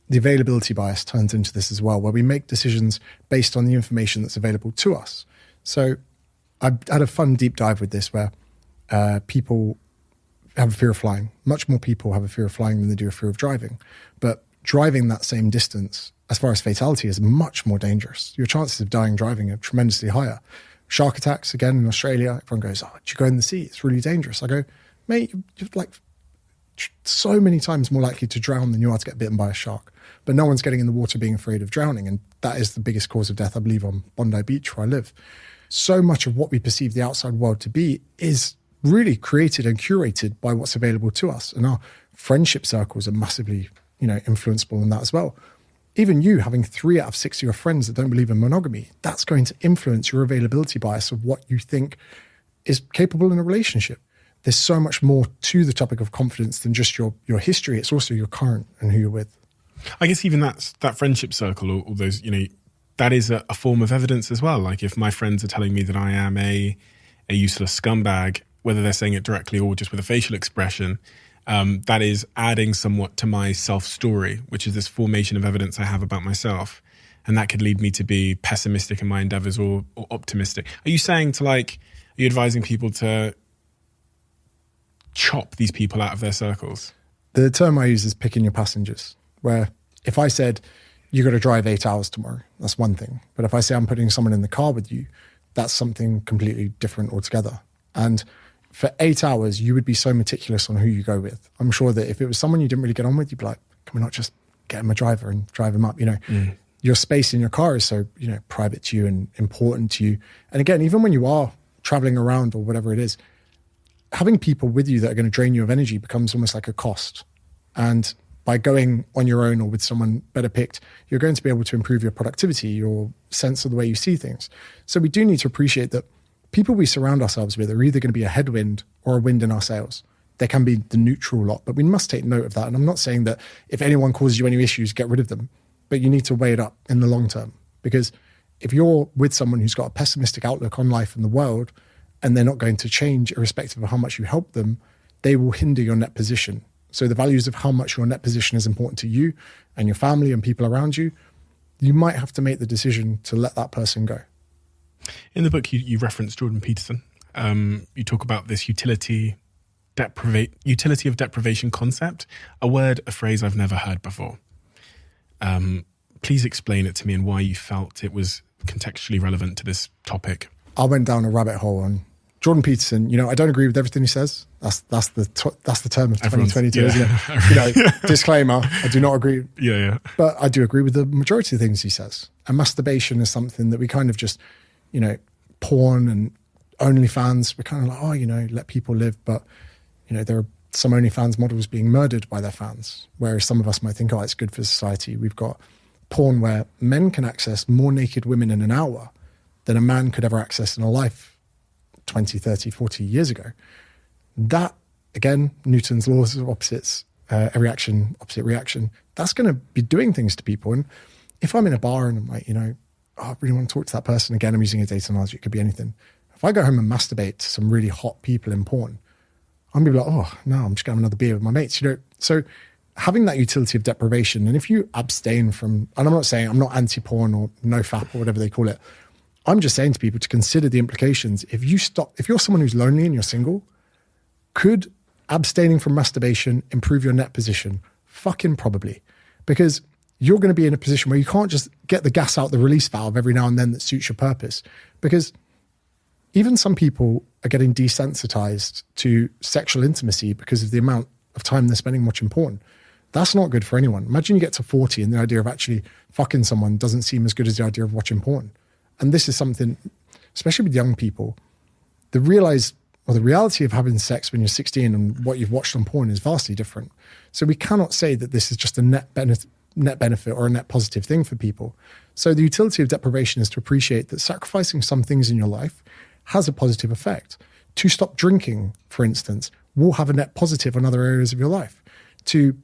the availability bias turns into this as well, where we make decisions based on the information that's available to us. So I had a fun deep dive with this where people have a fear of flying. Much more people have a fear of flying than they do a fear of driving. But driving that same distance, as far as fatality, is much more dangerous. Your chances of dying driving are tremendously higher. Shark attacks, again, in Australia, everyone goes, do you go in the sea? It's really dangerous. I go, mate, you're like so many times more likely to drown than you are to get bitten by a shark. But no one's getting in the water being afraid of drowning. And that is the biggest cause of death, I believe, on Bondi Beach, where I live. So much of what we perceive the outside world to be is really created and curated by what's available to us. And our friendship circles are massively, influenceable in that as well. Even you having 3 out of 6 of your friends that don't believe in monogamy, that's going to influence your availability bias of what you think is capable in a relationship. There's so much more to the topic of confidence than just your history. It's also your current and who you're with. I guess even that friendship circle, or those, that is a form of evidence as well. Like if my friends are telling me that I am a useless scumbag, whether they're saying it directly or just with a facial expression, that is adding somewhat to my self-story, which is this formation of evidence I have about myself. And that could lead me to be pessimistic in my endeavors or optimistic. Are you saying are you advising people to chop these people out of their circles? The term I use is picking your passengers, where if I said, you got to drive 8 hours tomorrow, that's one thing. But if I say I'm putting someone in the car with you, that's something completely different altogether. And for 8 hours, you would be so meticulous on who you go with. I'm sure that if it was someone you didn't really get on with, you'd be like, can we not just get him a driver and drive him up? Your space in your car is so, private to you and important to you. And again, even when you are traveling around or whatever it is, having people with you that are going to drain you of energy becomes almost like a cost. And by going on your own or with someone better picked, you're going to be able to improve your productivity, your sense of the way you see things. So we do need to appreciate that people we surround ourselves with are either going to be a headwind or a wind in our sails. They can be the neutral lot, but we must take note of that. And I'm not saying that if anyone causes you any issues, get rid of them, but you need to weigh it up in the long term. Because if you're with someone who's got a pessimistic outlook on life and the world, and they're not going to change irrespective of how much you help them, they will hinder your net position. So the values of how much your net position is important to you and your family and people around you, you might have to make the decision to let that person go. In the book, you reference Jordan Peterson. You talk about this utility of deprivation concept, a phrase I've never heard before. Please explain it to me and why you felt it was contextually relevant to this topic. I went down a rabbit hole on Jordan Peterson. I don't agree with everything he says. That's the term of 2022, isn't it? Disclaimer, I do not agree. Yeah. But I do agree with the majority of things he says. And masturbation is something that we kind of just, porn and OnlyFans, we're kind of like, let people live. But, there are some OnlyFans models being murdered by their fans, whereas some of us might think, it's good for society. We've got porn where men can access more naked women in an hour than a man could ever access in a life 20, 30, 40 years ago. That, again, Newton's laws of opposites, every action, opposite reaction, that's going to be doing things to people. And if I'm in a bar and I'm like, I really want to talk to that person, again, I'm using a data analogy, it could be anything. If I go home and masturbate to some really hot people in porn, I'm going to be like, no, I'm just going to have another beer with my mates, So having that utility of deprivation, and if you abstain from, and I'm not saying I'm not anti-porn or no fap or whatever they call it, I'm just saying to people to consider the implications. If you're someone who's lonely and you're single, could abstaining from masturbation improve your net position? Fucking probably. Because you're going to be in a position where you can't just get the gas out the release valve every now and then that suits your purpose. Because even some people are getting desensitized to sexual intimacy because of the amount of time they're spending watching porn. That's not good for anyone. Imagine you get to 40 and the idea of actually fucking someone doesn't seem as good as the idea of watching porn. And this is something, especially with young people, the reality of having sex when you're 16 and what you've watched on porn is vastly different. So we cannot say that this is just a net benefit or a net positive thing for people. So the utility of deprivation is to appreciate that sacrificing some things in your life has a positive effect. To stop drinking, for instance, will have a net positive on other areas of your life. To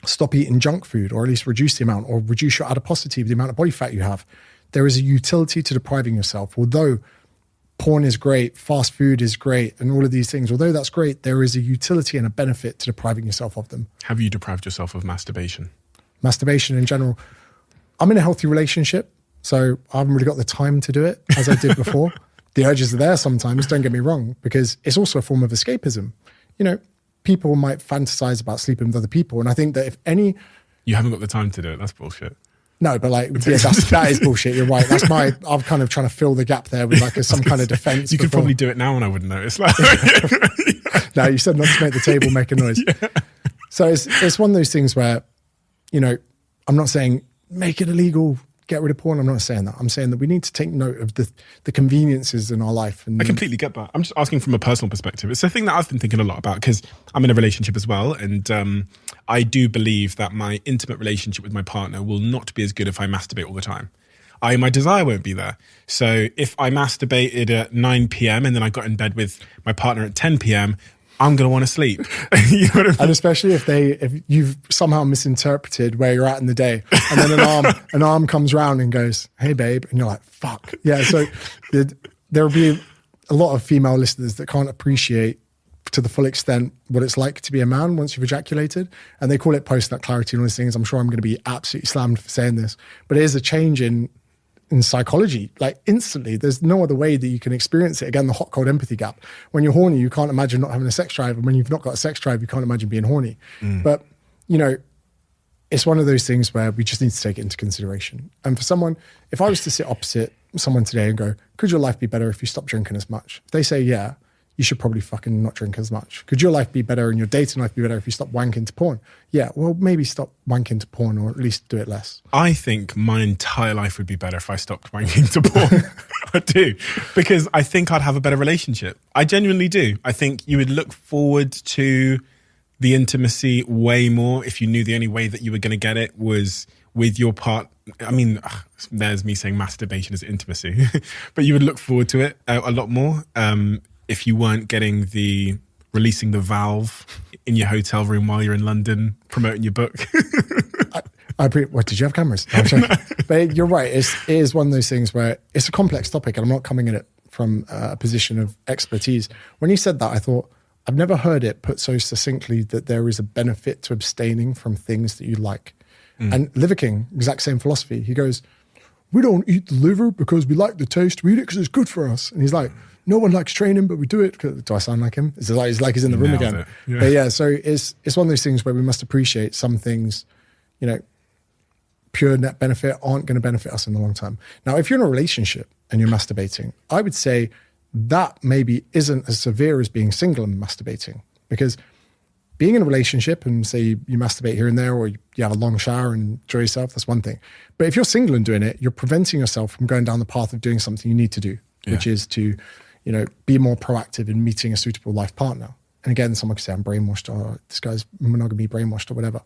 stop eating junk food, or at least reduce the amount, or reduce your adiposity, the amount of body fat you have. There is a utility to depriving yourself. Although porn is great, fast food is great, and all of these things, although that's great, there is a utility and a benefit to depriving yourself of them. Have you deprived yourself of masturbation? Masturbation in general. I'm in a healthy relationship, so I haven't really got the time to do it as I did before. The urges are there sometimes, don't get me wrong, because it's also a form of escapism. You know, people might fantasize about sleeping with other people, and I think that if any... You haven't got the time to do it, that's bullshit. No, but like, yeah, that is bullshit. You're right. I'm kind of trying to fill the gap there with like some kind of defense. You could probably do it now and I wouldn't notice. No, you said not to make the table make a noise. Yeah. So it's one of those things where, you know, I'm not saying make it illegal, get rid of porn. I'm not saying that. I'm saying that we need to take note of the conveniences in our life. And I completely get that. I'm just asking from a personal perspective. It's a thing that I've been thinking a lot about because I'm in a relationship as well. And I do believe that my intimate relationship with my partner will not be as good if I masturbate all the time. My desire won't be there. So if I masturbated at 9 p.m. and then I got in bed with my partner at 10 p.m., I'm going to want to sleep. You know what I mean? And especially if you've somehow misinterpreted where you're at in the day, and then an arm comes round and goes, "Hey babe," and you're like, "Fuck." Yeah. So there'll be a lot of female listeners that can't appreciate to the full extent what it's like to be a man once you've ejaculated. And they call it post-nut clarity and all these things. I'm sure I'm going to be absolutely slammed for saying this, but it is a change in psychology, like instantly. There's no other way that you can experience it. Again, the hot cold empathy gap. When you're horny, you can't imagine not having a sex drive, and when you've not got a sex drive, you can't imagine being horny. But you know, it's one of those things where we just need to take it into consideration. And for someone, if I was to sit opposite someone today and go, "Could your life be better if you stopped drinking as much?" If they say, "Yeah," you should probably fucking not drink as much. Could your life be better and your dating life be better if you stop wanking to porn? Yeah, well, maybe stop wanking to porn, or at least do it less. I think my entire life would be better if I stopped wanking to porn. I do. Because I think I'd have a better relationship. I genuinely do. I think you would look forward to the intimacy way more if you knew the only way that you were going to get it was with your part. I mean, there's me saying masturbation is intimacy. But you would look forward to it a lot more. If you weren't getting releasing the valve in your hotel room while you're in London promoting your book. What, did you have cameras? No. But you're right. It is one of those things where it's a complex topic, and I'm not coming at it from a position of expertise. When you said that, I thought, I've never heard it put so succinctly that there is a benefit to abstaining from things that you like. And Liver King, exact same philosophy. He goes, "We don't eat the liver because we like the taste. We eat it because it's good for us." And he's like, "No one likes training, but we do it." Do I sound like him? It's like he's in the room again. Yeah. But yeah, so it's one of those things where we must appreciate some things, you know, pure net benefit aren't going to benefit us in the long term. Now, if you're in a relationship and you're masturbating, I would say that maybe isn't as severe as being single and masturbating, because being in a relationship and say you masturbate here and there, or you have a long shower and enjoy yourself, that's one thing. But if you're single and doing it, you're preventing yourself from going down the path of doing something you need to do, which is to, you know, be more proactive in meeting a suitable life partner. And again, someone could say, "I'm brainwashed," or "This guy's monogamy brainwashed," or whatever.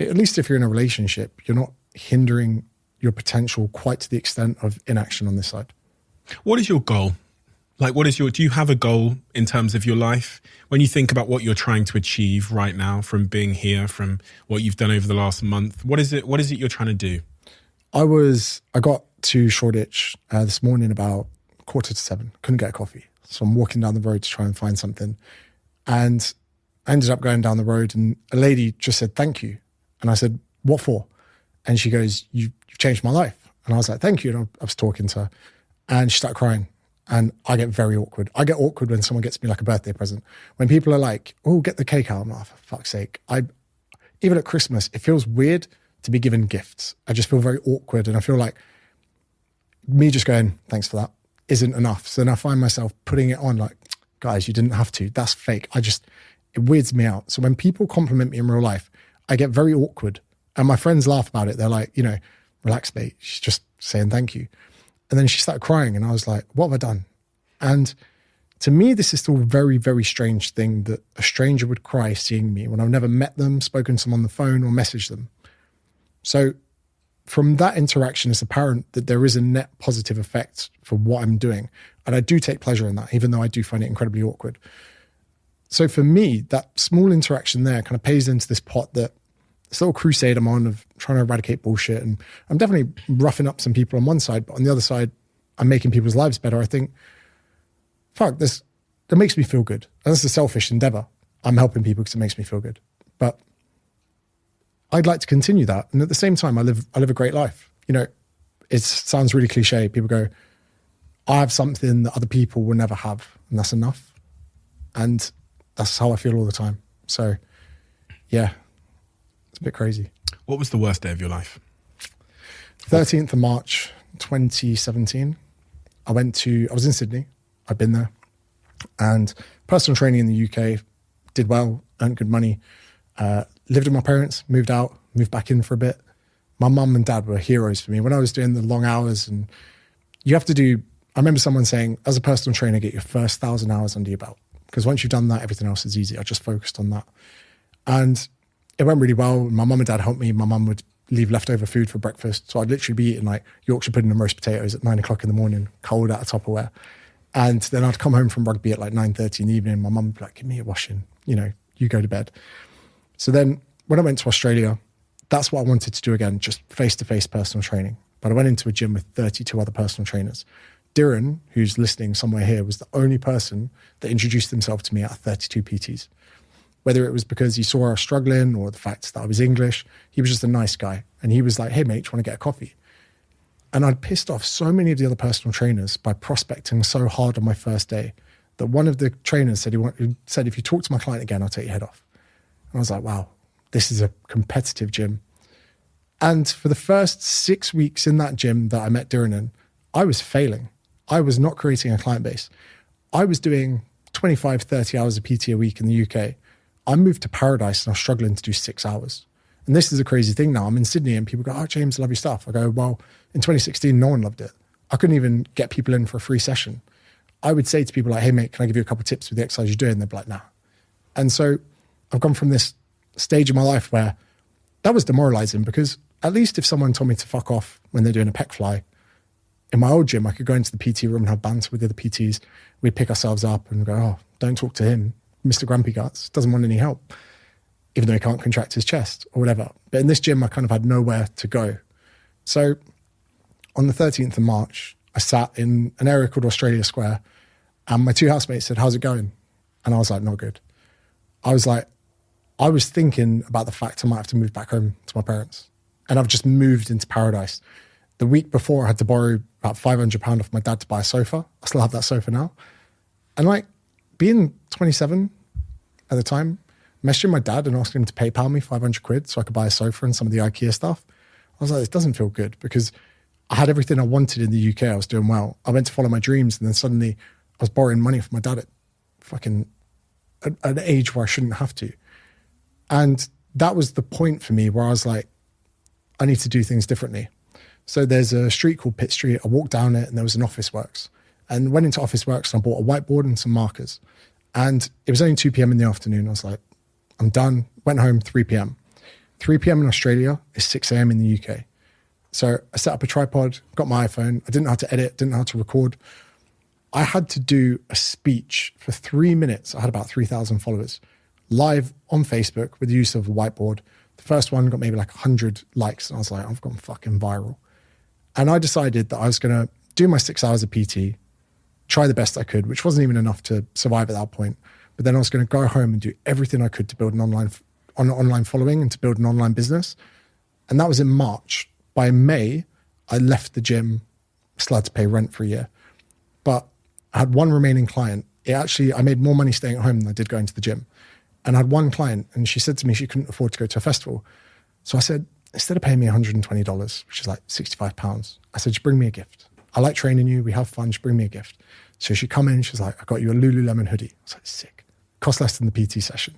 At least if you're in a relationship, you're not hindering your potential quite to the extent of inaction on this side. What is your goal? Like, do you have a goal in terms of your life? When you think about what you're trying to achieve right now, from being here, from what you've done over the last month, what is it you're trying to do? I got to Shoreditch this morning about 6:45. Couldn't get a coffee. So I'm walking down the road to try and find something. And I ended up going down the road, and a lady just said, "Thank you." And I said, "What for?" And she goes, "You've changed my life." And I was like, "Thank you." And I was talking to her, and she started crying. And I get very awkward. I get awkward when someone gets me like a birthday present. When people are like, "Oh, get the cake out." I'm like, "For fuck's sake." Even at Christmas, it feels weird to be given gifts. I just feel very awkward, and I feel like me just going, thanks for that, isn't enough. So then I find myself putting it on like, guys, you didn't have to. That's fake. It weirds me out. So when people compliment me in real life, I get very awkward. And my friends laugh about it. They're like, relax, mate. She's just saying thank you. And then she started crying, and I was like, what have I done? And to me, this is still a very, very strange thing that a stranger would cry seeing me when I've never met them, spoken to them on the phone, or messaged them. So from that interaction, it's apparent that there is a net positive effect for what I'm doing. And I do take pleasure in that, even though I do find it incredibly awkward. So for me, that small interaction there kind of pays into this pot that this little crusade I'm on of trying to eradicate bullshit. And I'm definitely roughing up some people on one side, but on the other side, I'm making people's lives better. I think, fuck, that makes me feel good. And that's a selfish endeavor. I'm helping people because it makes me feel good. But I'd like to continue that. And at the same time, I live a great life. It sounds really cliche. People go, I have something that other people will never have, and that's enough. And that's how I feel all the time. So yeah, it's a bit crazy. What was the worst day of your life? 13th of March, 2017. I was in Sydney. I'd been there. And personal training in the UK, did well, earned good money, lived with my parents, moved out, moved back in for a bit. My mum and dad were heroes for me when I was doing the long hours. And I remember someone saying, as a personal trainer, get your first 1,000 hours under your belt. Because once you've done that, everything else is easy. I just focused on that. And it went really well. My mum and dad helped me. My mum would leave leftover food for breakfast. So I'd literally be eating like Yorkshire pudding and roast potatoes at 9 o'clock in the morning, cold out of Tupperware. And then I'd come home from rugby at like 9:30 in the evening. My mum would be like, give me a washing, you go to bed. So then when I went to Australia, that's what I wanted to do again, just face-to-face personal training. But I went into a gym with 32 other personal trainers. Diran, who's listening somewhere here, was the only person that introduced himself to me out of 32 PTs. Whether it was because he saw I was struggling or the fact that I was English, he was just a nice guy. And he was like, hey, mate, do you want to get a coffee? And I'd pissed off so many of the other personal trainers by prospecting so hard on my first day that one of the trainers said, if you talk to my client again, I'll take your head off. And I was like, wow, this is a competitive gym. And for the first 6 weeks in that gym that I met Diran in, I was failing. I was not creating a client base. I was doing 25, 30 hours of PT a week in the UK. I moved to Paradise and I was struggling to do 6 hours. And this is a crazy thing now. I'm in Sydney and people go, oh, James, I love your stuff. I go, well, in 2016, no one loved it. I couldn't even get people in for a free session. I would say to people like, hey, mate, can I give you a couple of tips with the exercise you're doing? They'd be like, nah. And so I've gone from this stage of my life where that was demoralizing, because at least if someone told me to fuck off when they're doing a pec fly, in my old gym, I could go into the PT room and have banter with the other PTs. We'd pick ourselves up and go, oh, don't talk to him. Mr. Grumpy Guts doesn't want any help, even though he can't contract his chest or whatever. But in this gym, I kind of had nowhere to go. So on the 13th of March, I sat in an area called Australia Square, and my two housemates said, how's it going? And I was like, not good. I was thinking about the fact I might have to move back home to my parents. And I've just moved into Paradise. The week before, I had to borrow about £500 off my dad to buy a sofa. I still have that sofa now. And like, being 27 at the time, messaging my dad and asking him to PayPal me 500 quid so I could buy a sofa and some of the IKEA stuff. I was like, this doesn't feel good, because I had everything I wanted in the UK. I was doing well. I went to follow my dreams, and then suddenly I was borrowing money from my dad at fucking an age where I shouldn't have to. And that was the point for me where I was like, I need to do things differently. So there's a street called Pitt Street. I walked down it and there was an Officeworks, and went into Officeworks and I bought a whiteboard and some markers. And it was only 2 p.m. in the afternoon. I was like, I'm done. Went home 3 p.m. 3 p.m. in Australia is 6 a.m. in the UK. So I set up a tripod, got my iPhone. I didn't know how to edit, didn't know how to record. I had to do a speech for 3 minutes. I had about 3,000 followers live on Facebook with the use of a whiteboard. The first one got maybe like 100 likes. And I was like, I've gone fucking viral. And I decided that I was going to do my 6 hours of PT, try the best I could, which wasn't even enough to survive at that point. But then I was going to go home and do everything I could to build an online following and to build an online business. And that was in March. By May, I left the gym, still had to pay rent for a year. But I had one remaining client. I made more money staying at home than I did going to the gym. And I had one client, and she said to me she couldn't afford to go to a festival. So I said, instead of paying me $120, which is like £65, I said, just bring me a gift. I like training you. We have fun. Just bring me a gift. So she come in, she's like, I got you a Lululemon hoodie. I was like, sick. Cost less than the PT session.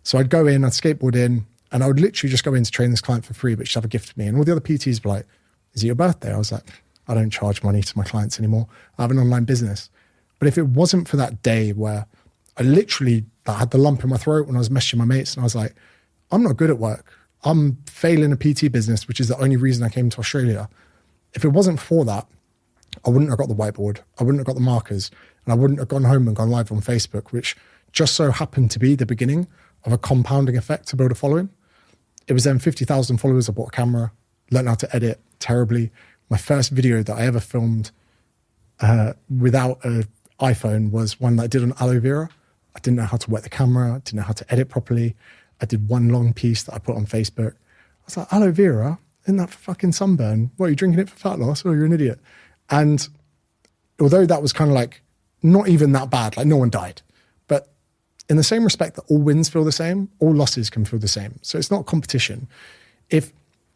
So I'd go in, I'd skateboard in, and I would literally just go in to train this client for free, but she'd have a gift for me. And all the other PTs were like, is it your birthday? I was like, I don't charge money to my clients anymore. I have an online business. But if it wasn't for that day where I literally had the lump in my throat when I was messaging my mates, and I was like, I'm not good at work. I'm failing a PT business, which is the only reason I came to Australia. If it wasn't for that, I wouldn't have got the whiteboard. I wouldn't have got the markers, and I wouldn't have gone home and gone live on Facebook, which just so happened to be the beginning of a compounding effect to build a following. It was then 50,000 followers. I bought a camera, learned how to edit terribly. My first video that I ever filmed without an iPhone was one that I did on aloe vera. I didn't know how to work the camera. I didn't know how to edit properly. I did one long piece that I put on Facebook. I was like, aloe vera? Isn't that for fucking sunburn? What, are you drinking it for fat loss? Oh, you're an idiot. And although that was kind of like not even that bad, like no one died. But in the same respect that all wins feel the same, all losses can feel the same. So it's not competition. If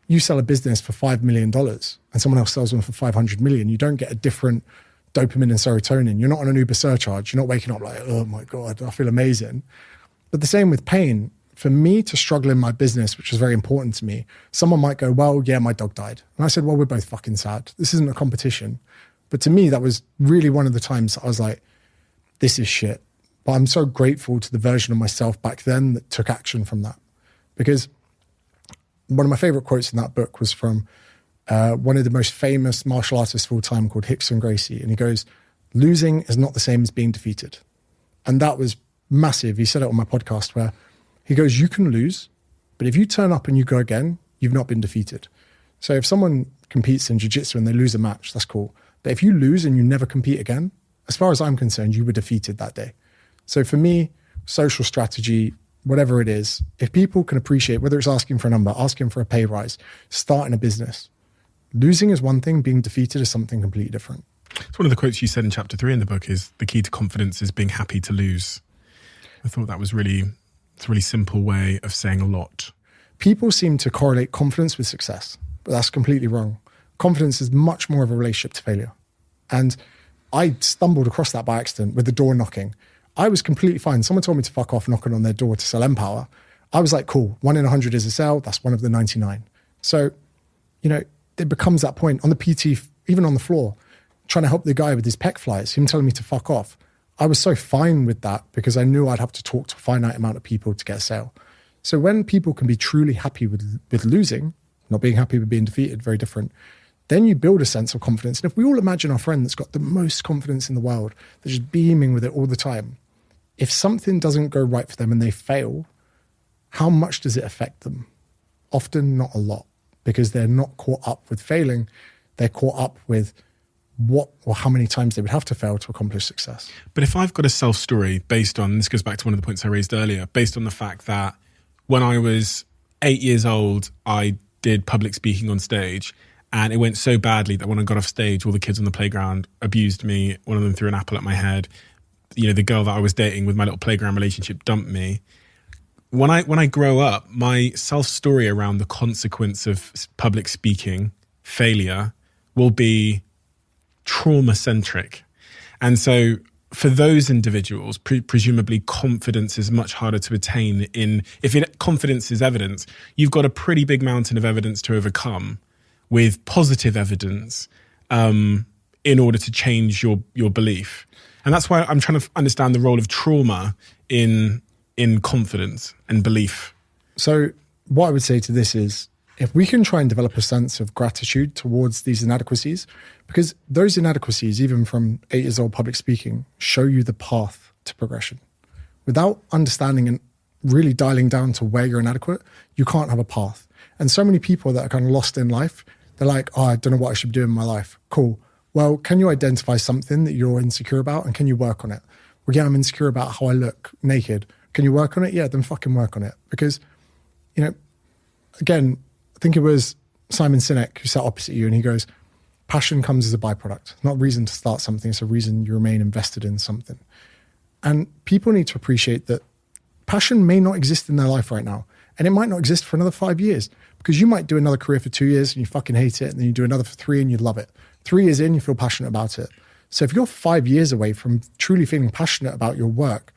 you sell a business for $5 million and someone else sells one for 500 million, you don't get a different dopamine and serotonin. You're not on an Uber surcharge. You're not waking up like, oh my God, I feel amazing. But the same with pain. For me to struggle in my business, which was very important to me, someone might go, well, yeah, my dog died. And I said, well, we're both fucking sad. This isn't a competition. But to me, that was really one of the times I was like, this is shit. But I'm so grateful to the version of myself back then that took action from that. Because one of my favorite quotes in that book was from one of the most famous martial artists of all time called Rickson Gracie. And he goes, losing is not the same as being defeated. And that was massive. He said it on my podcast where he goes, you can lose, but if you turn up and you go again, you've not been defeated. So if someone competes in jiu-jitsu and they lose a match, that's cool. But if you lose and you never compete again, as far as I'm concerned, you were defeated that day. So for me, social strategy, whatever it is, if people can appreciate, whether it's asking for a number, asking for a pay rise, starting a business, losing is one thing, being defeated is something completely different. It's one of the quotes you said in chapter 3 in the book is the key to confidence is being happy to lose. I thought that was it's a really simple way of saying a lot. People seem to correlate confidence with success, but that's completely wrong. Confidence is much more of a relationship to failure. And I stumbled across that by accident with the door knocking. I was completely fine. Someone told me to fuck off knocking on their door to sell Empower. I was like, cool, 1 in 100 is a sell. That's one of the 99. So, it becomes that point on the PT, even on the floor, trying to help the guy with his pec flies, him telling me to fuck off. I was so fine with that because I knew I'd have to talk to a finite amount of people to get a sale. So when people can be truly happy with losing, not being happy with being defeated, very different, then you build a sense of confidence. And if we all imagine our friend that's got the most confidence in the world, they're just beaming with it all the time, if something doesn't go right for them and they fail, how much does it affect them? Often not a lot, because they're not caught up with failing. They're caught up with what or how many times they would have to fail to accomplish success. But if I've got a self-story based on, this goes back to one of the points I raised earlier, based on the fact that when I was 8 years old, I did public speaking on stage, and it went so badly that when I got off stage, all the kids on the playground abused me. One of them threw an apple at my head. The girl that I was dating with my little playground relationship dumped me. When I grow up, my self-story around the consequence of public speaking, failure, will be trauma-centric. And so for those individuals, presumably confidence is much harder to attain confidence is evidence, you've got a pretty big mountain of evidence to overcome with positive evidence in order to change your belief. And that's why I'm trying to understand the role of trauma in confidence and belief. So what I would say to this is, if we can try and develop a sense of gratitude towards these inadequacies, because those inadequacies, even from 8 years old public speaking, show you the path to progression. Without understanding and really dialing down to where you're inadequate, you can't have a path. And so many people that are kind of lost in life, they're like, oh, I don't know what I should be doing in my life. Cool. Well, can you identify something that you're insecure about and can you work on it? Well, yeah, I'm insecure about how I look naked. Can you work on it? Yeah, then fucking work on it. Because, again, I think it was Simon Sinek who sat opposite you and he goes, passion comes as a byproduct, not reason to start something. It's a reason you remain invested in something. And people need to appreciate that passion may not exist in their life right now. And it might not exist for another 5 years. Because you might do another career for 2 years and you fucking hate it, and then you do another for 3 and you love it. 3 years in, you feel passionate about it. So if you're 5 years away from truly feeling passionate about your work,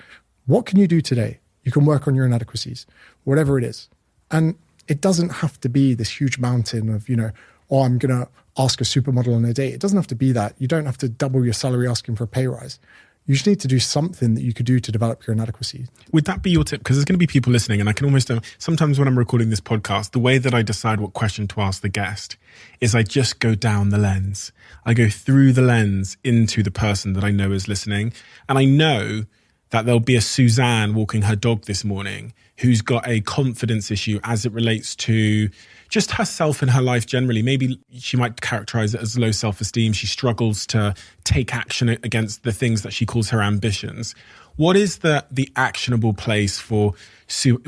what can you do today? You can work on your inadequacies, whatever it is. And it doesn't have to be this huge mountain of, I'm going to ask a supermodel on a date. It doesn't have to be that. You don't have to double your salary asking for a pay rise. You just need to do something that you could do to develop your inadequacies. Would that be your tip? Because there's going to be people listening, and I can almost, sometimes when I'm recording this podcast, the way that I decide what question to ask the guest is I just go down the lens. I go through the lens into the person that I know is listening. And I know that there'll be a Suzanne walking her dog this morning who's got a confidence issue as it relates to just herself and her life generally. Maybe she might characterize it as low self-esteem. She struggles to take action against the things that she calls her ambitions. What is the actionable place for Sue?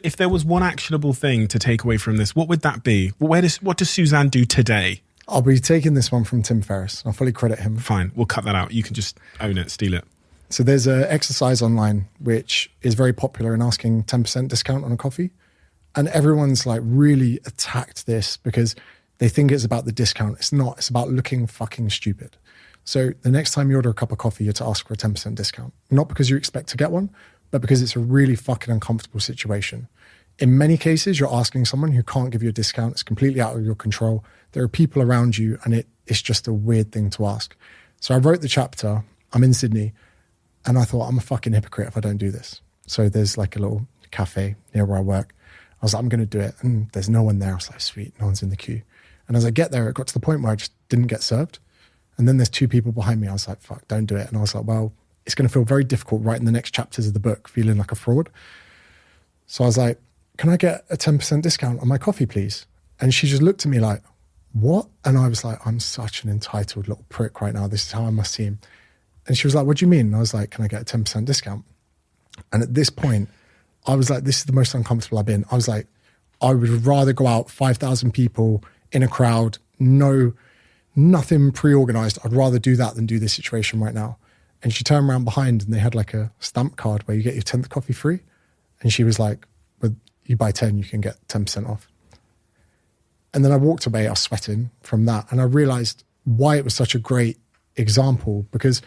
If there was one actionable thing to take away from this, what would that be? What does Suzanne do today? I'll be taking this one from Tim Ferriss. I'll fully credit him. Fine, we'll cut that out. You can just own it, steal it. So there's an exercise online which is very popular in asking 10% discount on a coffee. And everyone's like really attacked this because they think it's about the discount. It's not. It's about looking fucking stupid. So the next time you order a cup of coffee, you're to ask for a 10% discount. Not because you expect to get one, but because it's a really fucking uncomfortable situation. In many cases, you're asking someone who can't give you a discount. It's completely out of your control. There are people around you, and it's just a weird thing to ask. So I wrote the chapter. I'm in Sydney. And I thought, I'm a fucking hypocrite if I don't do this. So there's like a little cafe near where I work. I was like, I'm going to do it. And there's no one there. I was like, sweet, no one's in the queue. And as I get there, it got to the point where I just didn't get served. And then there's 2 people behind me. I was like, fuck, don't do it. And I was like, well, it's going to feel very difficult writing the next chapters of the book, feeling like a fraud. So I was like, can I get a 10% discount on my coffee, please? And she just looked at me like, what? And I was like, I'm such an entitled little prick right now. This is how I must seem. And she was like, what do you mean? And I was like, can I get a 10% discount? And at this point, I was like, this is the most uncomfortable I've been. I was like, I would rather go out 5,000 people in a crowd, nothing pre-organized. I'd rather do that than do this situation right now. And she turned around behind and they had like a stamp card where you get your 10th coffee free. And she was like, well, you buy 10, you can get 10% off. And then I walked away, I was sweating from that. And I realized why it was such a great example, because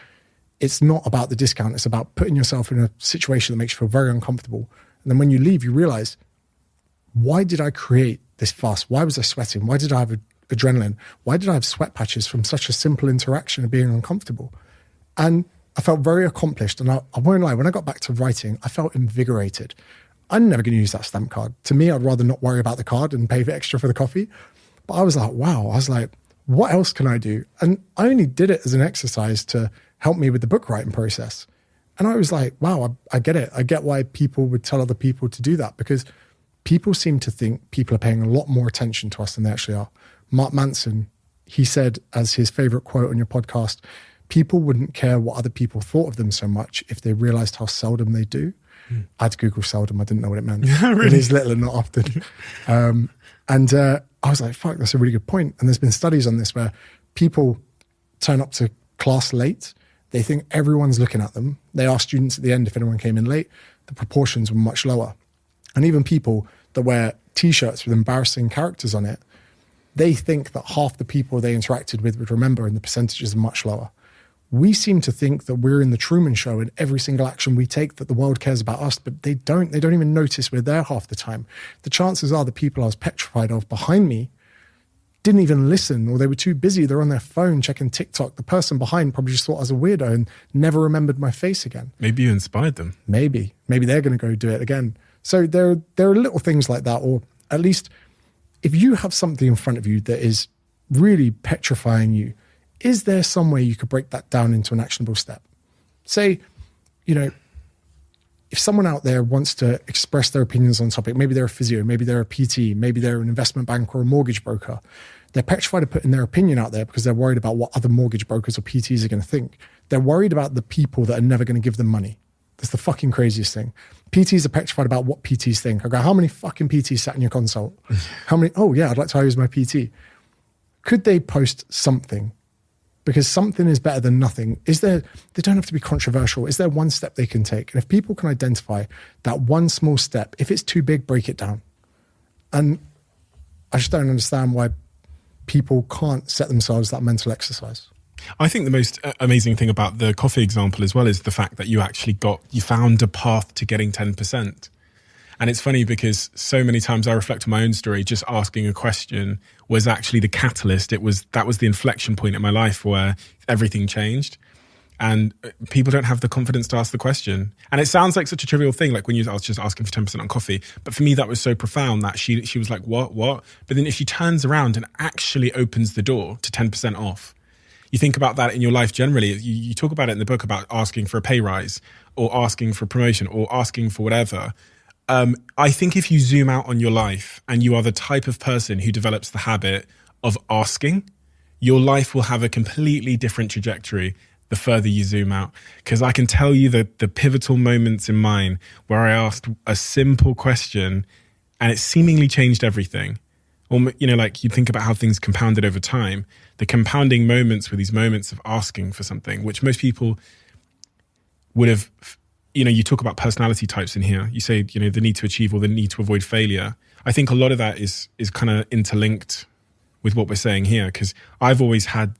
it's not about the discount. It's about putting yourself in a situation that makes you feel very uncomfortable. And then when you leave, you realize, why did I create this fuss? Why was I sweating? Why did I have adrenaline? Why did I have sweat patches from such a simple interaction of being uncomfortable? And I felt very accomplished. And I won't lie, when I got back to writing, I felt invigorated. I'm never going to use that stamp card. To me, I'd rather not worry about the card and pay extra for the coffee. But I was like, wow. I was like, what else can I do? And I only did it as an exercise to help me with the book writing process. And I was like, wow, I get it. I get why people would tell other people to do that, because people seem to think people are paying a lot more attention to us than they actually are. Mark Manson, he said as his favorite quote on your podcast, people wouldn't care what other people thought of them so much if they realized how seldom they do. I had to Google seldom. I didn't know what it meant. Really? It is little and not often. I was like, fuck, that's a really good point. And there's been studies on this where people turn up to class late. They think everyone's looking at them. They ask students at the end if anyone came in late. The proportions were much lower. And even people that wear T-shirts with embarrassing characters on it, they think that half the people they interacted with would remember, and the percentages are much lower. We seem to think that we're in the Truman Show and every single action we take that the world cares about us, but they don't. They don't even notice we're there half the time. The chances are the people I was petrified of behind me didn't even listen, or they were too busy. They're on their phone checking TikTok. The person behind probably just thought I was a weirdo and never remembered my face again. Maybe you inspired them. Maybe they're going to go do it again. So there are little things like that, or at least if you have something in front of you that is really petrifying you, is there some way you could break that down into an actionable step? Say, if someone out there wants to express their opinions on a topic, maybe they're a physio, maybe they're a PT, maybe they're an investment banker or a mortgage broker, they're petrified of putting their opinion out there because they're worried about what other mortgage brokers or PTs are going to think. They're worried about the people that are never going to give them money. That's the fucking craziest thing. PTs are petrified about what PTs think. I go, how many fucking PTs sat in your consult? How many? Oh yeah, I'd like to hire you as my PT. Could they post something? Because something is better than nothing. They don't have to be controversial. Is there one step they can take? And if people can identify that one small step, if it's too big, break it down. And I just don't understand why people can't set themselves that mental exercise. I think the most amazing thing about the coffee example as well is the fact that you found a path to getting 10%. And it's funny because so many times I reflect on my own story, just asking a question was actually the catalyst. That was the inflection point in my life where everything changed. And people don't have the confidence to ask the question. And it sounds like such a trivial thing, like when I was just asking for 10% on coffee. But for me, that was so profound that she was like, what? But then if she turns around and actually opens the door to 10% off, you think about that in your life generally. You talk about it in the book about asking for a pay rise or asking for a promotion or asking for whatever. I think if you zoom out on your life and you are the type of person who develops the habit of asking, your life will have a completely different trajectory the further you zoom out. Because I can tell you that the pivotal moments in mine where I asked a simple question and it seemingly changed everything. Or, like you think about how things compounded over time. The compounding moments were these moments of asking for something, which most people would have... you talk about personality types in here. You say, the need to achieve or the need to avoid failure. I think a lot of that is kind of interlinked with what we're saying here, because I've always had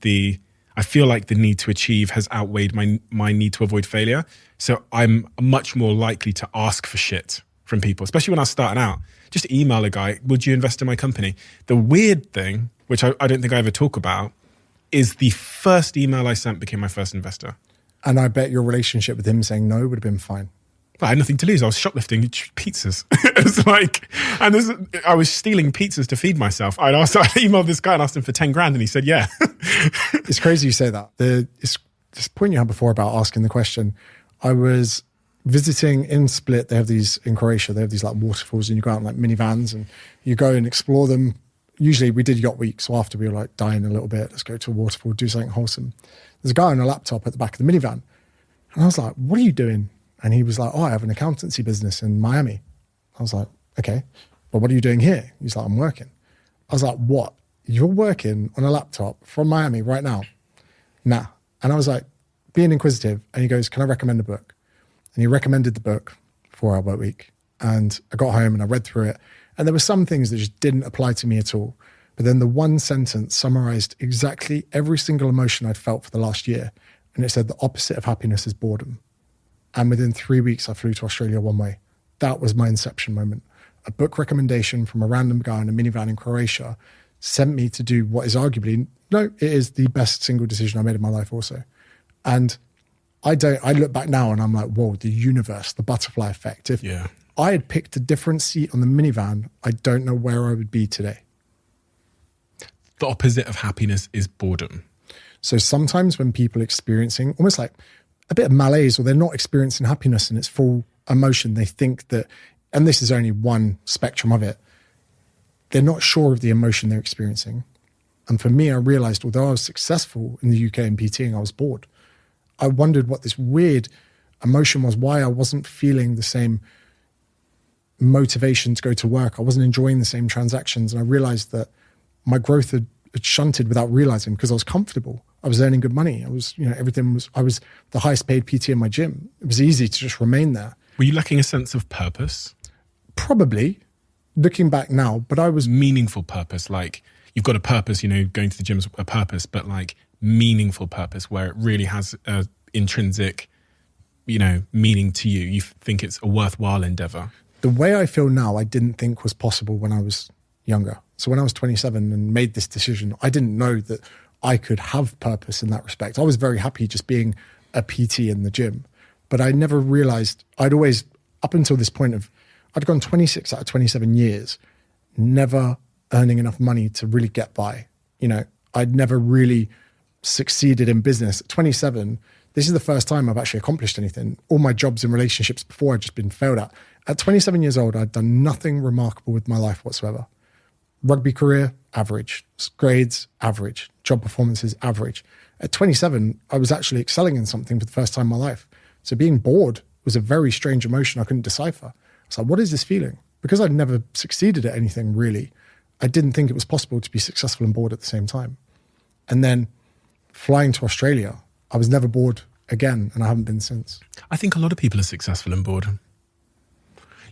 I feel like the need to achieve has outweighed my need to avoid failure. So I'm much more likely to ask for shit from people, especially when I was starting out. Just email a guy, would you invest in my company? The weird thing, which I don't think I ever talk about, is the first email I sent became my first investor. And I bet your relationship with him saying no would have been fine. I had nothing to lose. I was shoplifting pizzas. It was like, I was stealing pizzas to feed myself. I emailed this guy and asked him for 10 grand and he said, yeah. It's crazy you say that. This point you had before about asking the question, I was visiting in Split. They have these, in Croatia, they have these like waterfalls and you go out in like minivans and you go and explore them. Usually we did yacht week. So after we were like dying a little bit, let's go to a waterfall, do something wholesome. There's a guy on a laptop at the back of the minivan. And I was like, what are you doing? And he was like, I have an accountancy business in Miami. I was like, okay, but what are you doing here? He's like, I'm working. I was like, what? You're working on a laptop from Miami right now? Nah. And I was like, being inquisitive. And he goes, can I recommend a book? And he recommended the book, 4 Hour Work Week. And I got home and I read through it. And there were some things that just didn't apply to me at all. But then the one sentence summarized exactly every single emotion I'd felt for the last year. And it said the opposite of happiness is boredom. And within 3 weeks, I flew to Australia one way. That was my inception moment. A book recommendation from a random guy in a minivan in Croatia sent me to do what is arguably, it is the best single decision I made in my life also. And I look back now and I'm like, whoa, the universe, the butterfly effect. If I had picked a different seat on the minivan, I don't know where I would be today. The opposite of happiness is boredom. So sometimes when people are experiencing almost like a bit of malaise or they're not experiencing happiness in its full emotion, they think that, and this is only one spectrum of it, they're not sure of the emotion they're experiencing. And for me, I realized, although I was successful in the UK in PTing, I was bored. I wondered what this weird emotion was, why I wasn't feeling the same motivation to go to work. I wasn't enjoying the same transactions. And I realized that my growth had shunted without realizing because I was comfortable. I was earning good money. I was, I was the highest paid PT in my gym. It was easy to just remain there. Were you lacking a sense of purpose? Probably, looking back now, but I was... Meaningful purpose, like you've got a purpose, going to the gym's a purpose, but like meaningful purpose where it really has a intrinsic, meaning to you. You think it's a worthwhile endeavor. The way I feel now, I didn't think was possible when I was younger. So when I was 27 and made this decision, I didn't know that I could have purpose in that respect. I was very happy just being a PT in the gym, but I never realized I'd always, up until this point I'd gone 26 out of 27 years, never earning enough money to really get by. I'd never really succeeded in business. At 27, this is the first time I've actually accomplished anything. All my jobs and relationships before I'd just been failed at. At 27 years old, I'd done nothing remarkable with my life whatsoever. Rugby career, average. Grades, average. Job performances, average. At 27, I was actually excelling in something for the first time in my life. So being bored was a very strange emotion I couldn't decipher. I was like, what is this feeling? Because I'd never succeeded at anything really, I didn't think it was possible to be successful and bored at the same time. And then flying to Australia, I was never bored again, and I haven't been since. I think a lot of people are successful and bored.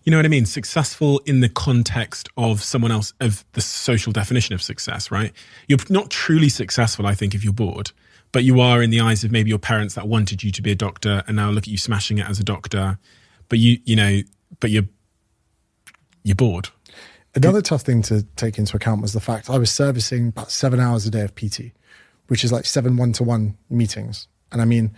You know what I mean? Successful in the context of someone else, of the social definition of success, right? You're not truly successful, I think, if you're bored, but you are in the eyes of maybe your parents that wanted you to be a doctor and now look at you smashing it as a doctor. But you're bored. Another tough thing to take into account was the fact I was servicing about 7 hours a day of PT, which is like 7 one-to-one meetings. And I mean,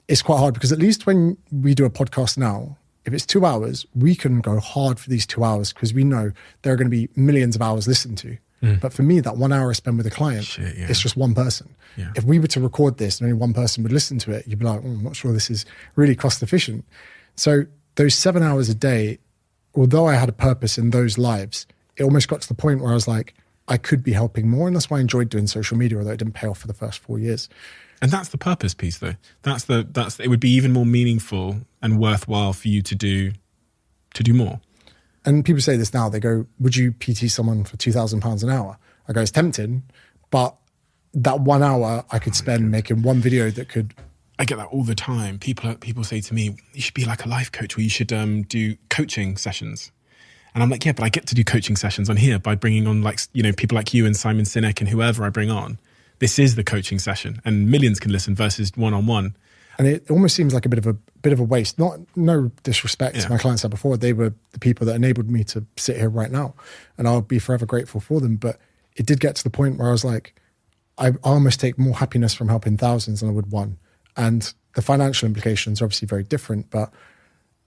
it's quite hard because at least when we do a podcast now, if it's 2 hours, we can go hard for these 2 hours because we know there are going to be millions of hours listened to. But for me, that 1 hour I spend with a client, it's just one person. Yeah. If we were to record this and only one person would listen to it, you'd be like, I'm not sure this is really cost efficient. So those 7 hours a day, although I had a purpose in those lives, it almost got to the point where I was like, I could be helping more. And that's why I enjoyed doing social media, although it didn't pay off for the first 4 years. And that's the purpose piece, though. It would be even more meaningful and worthwhile for you to do more. And people say this now, they go, would you PT someone for £2,000 an hour? I go, it's tempting, but that 1 hour I could spend making one video that could... I get that all the time. People say to me, you should be like a life coach, or you should do coaching sessions. And I'm like, yeah, but I get to do coaching sessions on here by bringing on people like you and Simon Sinek and whoever I bring on. This is the coaching session and millions can listen versus one-on-one. And it almost seems like a bit of a waste. No disrespect to my clients I had before. They were the people that enabled me to sit here right now. And I'll be forever grateful for them. But it did get to the point where I was like, I almost take more happiness from helping thousands than I would one. And the financial implications are obviously very different, but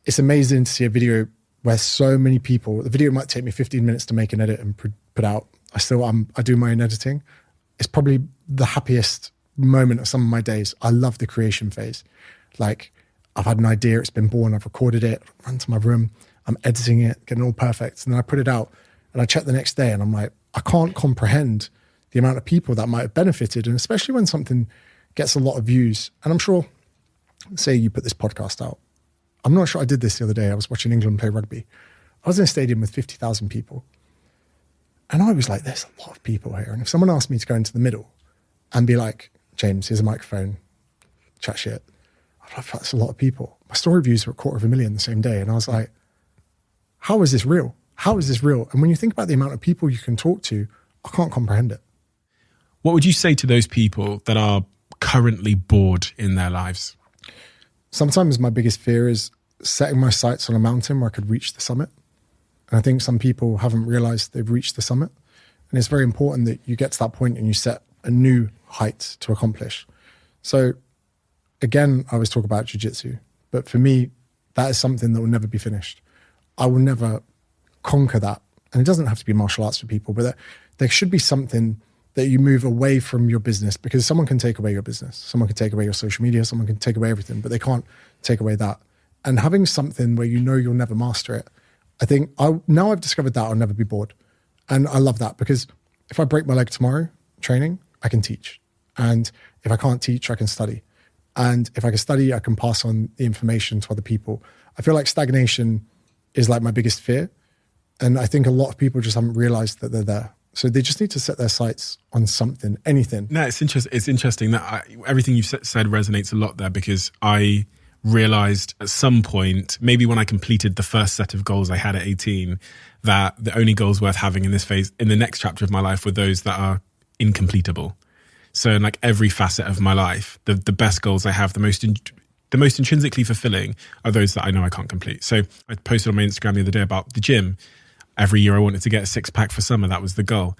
it's amazing to see a video where so many people, the video might take me 15 minutes to make and edit and put out. I do my own editing. It's probably the happiest moment of some of my days. I love the creation phase. Like, I've had an idea, it's been born, I've recorded it, run to my room, I'm editing it, getting all perfect. And then I put it out and I check the next day and I'm like, I can't comprehend the amount of people that might have benefited. And especially when something gets a lot of views. And I'm sure, say you put this podcast out. I'm not sure, I did this the other day. I was watching England play rugby. I was in a stadium with 50,000 people. And I was like, there's a lot of people here. And if someone asked me to go into the middle and be like, James, here's a microphone, chat shit, I'd like, that's a lot of people. My story views were 250,000 the same day. And I was like, how is this real? How is this real? And when you think about the amount of people you can talk to, I can't comprehend it. What would you say to those people that are currently bored in their lives? Sometimes my biggest fear is setting my sights on a mountain where I could reach the summit. And I think some people haven't realized they've reached the summit. And it's very important that you get to that point and you set a new height to accomplish. So again, I always talk about jiu-jitsu, but for me, that is something that will never be finished. I will never conquer that. And it doesn't have to be martial arts for people, but there should be something that you move away from your business, because someone can take away your business. Someone can take away your social media. Someone can take away everything, but they can't take away that. And having something where you know you'll never master it, I think now I've discovered that I'll never be bored. And I love that, because if I break my leg tomorrow training, I can teach. And if I can't teach, I can study. And if I can study, I can pass on the information to other people. I feel like stagnation is like my biggest fear. And I think a lot of people just haven't realized that they're there. So they just need to set their sights on something, anything. No, it's interesting that everything you've said resonates a lot there, because I realized at some point, maybe when I completed the first set of goals I had at 18, that the only goals worth having in this phase, in the next chapter of my life, were those that are incompletable. So in like every facet of my life, the best goals I have, the most intrinsically fulfilling, are those that I know I can't complete. So I posted on my Instagram the other day about the gym. Every year I wanted to get a 6-pack for summer. That was the goal.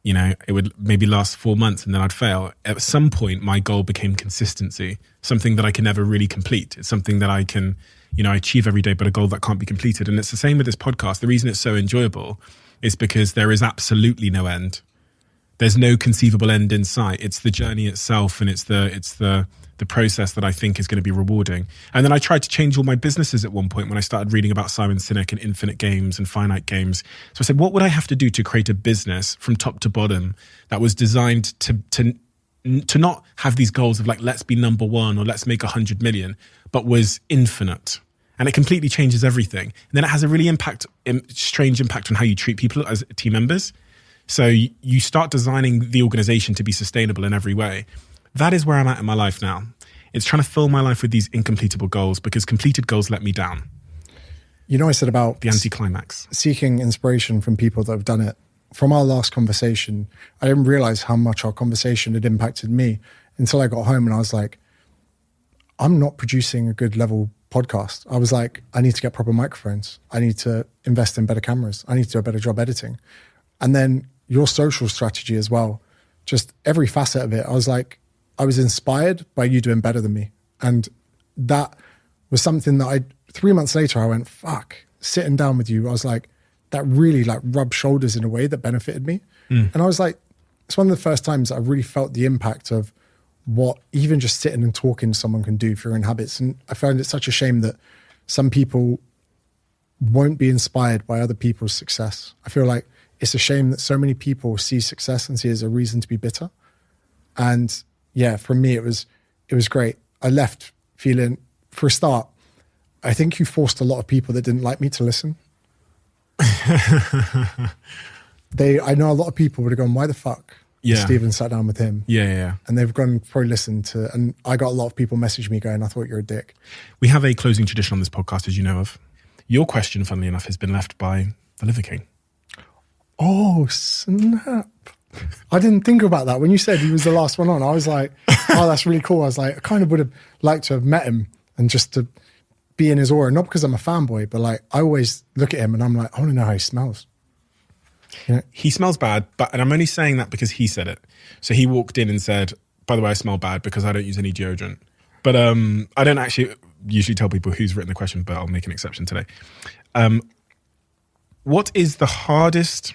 You know, it would maybe last 4 months and then I'd fail. At some point, my goal became consistency, something that I can never really complete. It's something that I can, achieve every day, but a goal that can't be completed. And it's the same with this podcast. The reason it's so enjoyable is because there is absolutely no end. There's no conceivable end in sight. It's the journey itself, and it's the process that I think is going to be rewarding. And then I tried to change all my businesses at one point when I started reading about Simon Sinek and infinite games and finite games. So I said, what would I have to do to create a business from top to bottom that was designed to not have these goals of like, let's be number one or let's make 100 million, but was infinite. And it completely changes everything. And then it has a really strange impact on how you treat people as team members. So you start designing the organization to be sustainable in every way. That is where I'm at in my life now. It's trying to fill my life with these incompletable goals, because completed goals let me down. You know, I said about the anticlimax. Seeking inspiration from people that have done it. From our last conversation, I didn't realize how much our conversation had impacted me until I got home and I was like, I'm not producing a good level podcast. I was like, I need to get proper microphones. I need to invest in better cameras. I need to do a better job editing. And then your social strategy as well, just every facet of it. I was like, I was inspired by you doing better than me. And that was something that 3 months later, I went, fuck, sitting down with you. I was like, that really like rubbed shoulders in a way that benefited me. And I was like, it's one of the first times I really felt the impact of what even just sitting and talking to someone can do for your own habits. And I found it such a shame that some people won't be inspired by other people's success. I feel like it's a shame that so many people see success and see it as a reason to be bitter. And yeah, for me, it was great. I left feeling, for a start, I think you forced a lot of people that didn't like me to listen. I know a lot of people would have gone, why the fuck? Yeah. Stephen sat down with him. Yeah. And they've gone probably listened to, and I got a lot of people message me going, I thought you're a dick. We have a closing tradition on this podcast, as you know of. Your question, funnily enough, has been left by the Liver King. Oh, snap. I didn't think about that. When you said he was the last one on, I was like, oh, that's really cool. I was like, I kind of would have liked to have met him and just to be in his aura. Not because I'm a fanboy, but like, I always look at him and I'm like, I want to know how he smells. You know? He smells bad, and I'm only saying that because he said it. So he walked in and said, by the way, I smell bad because I don't use any deodorant. But I don't actually usually tell people who's written the question, but I'll make an exception today. What is the hardest...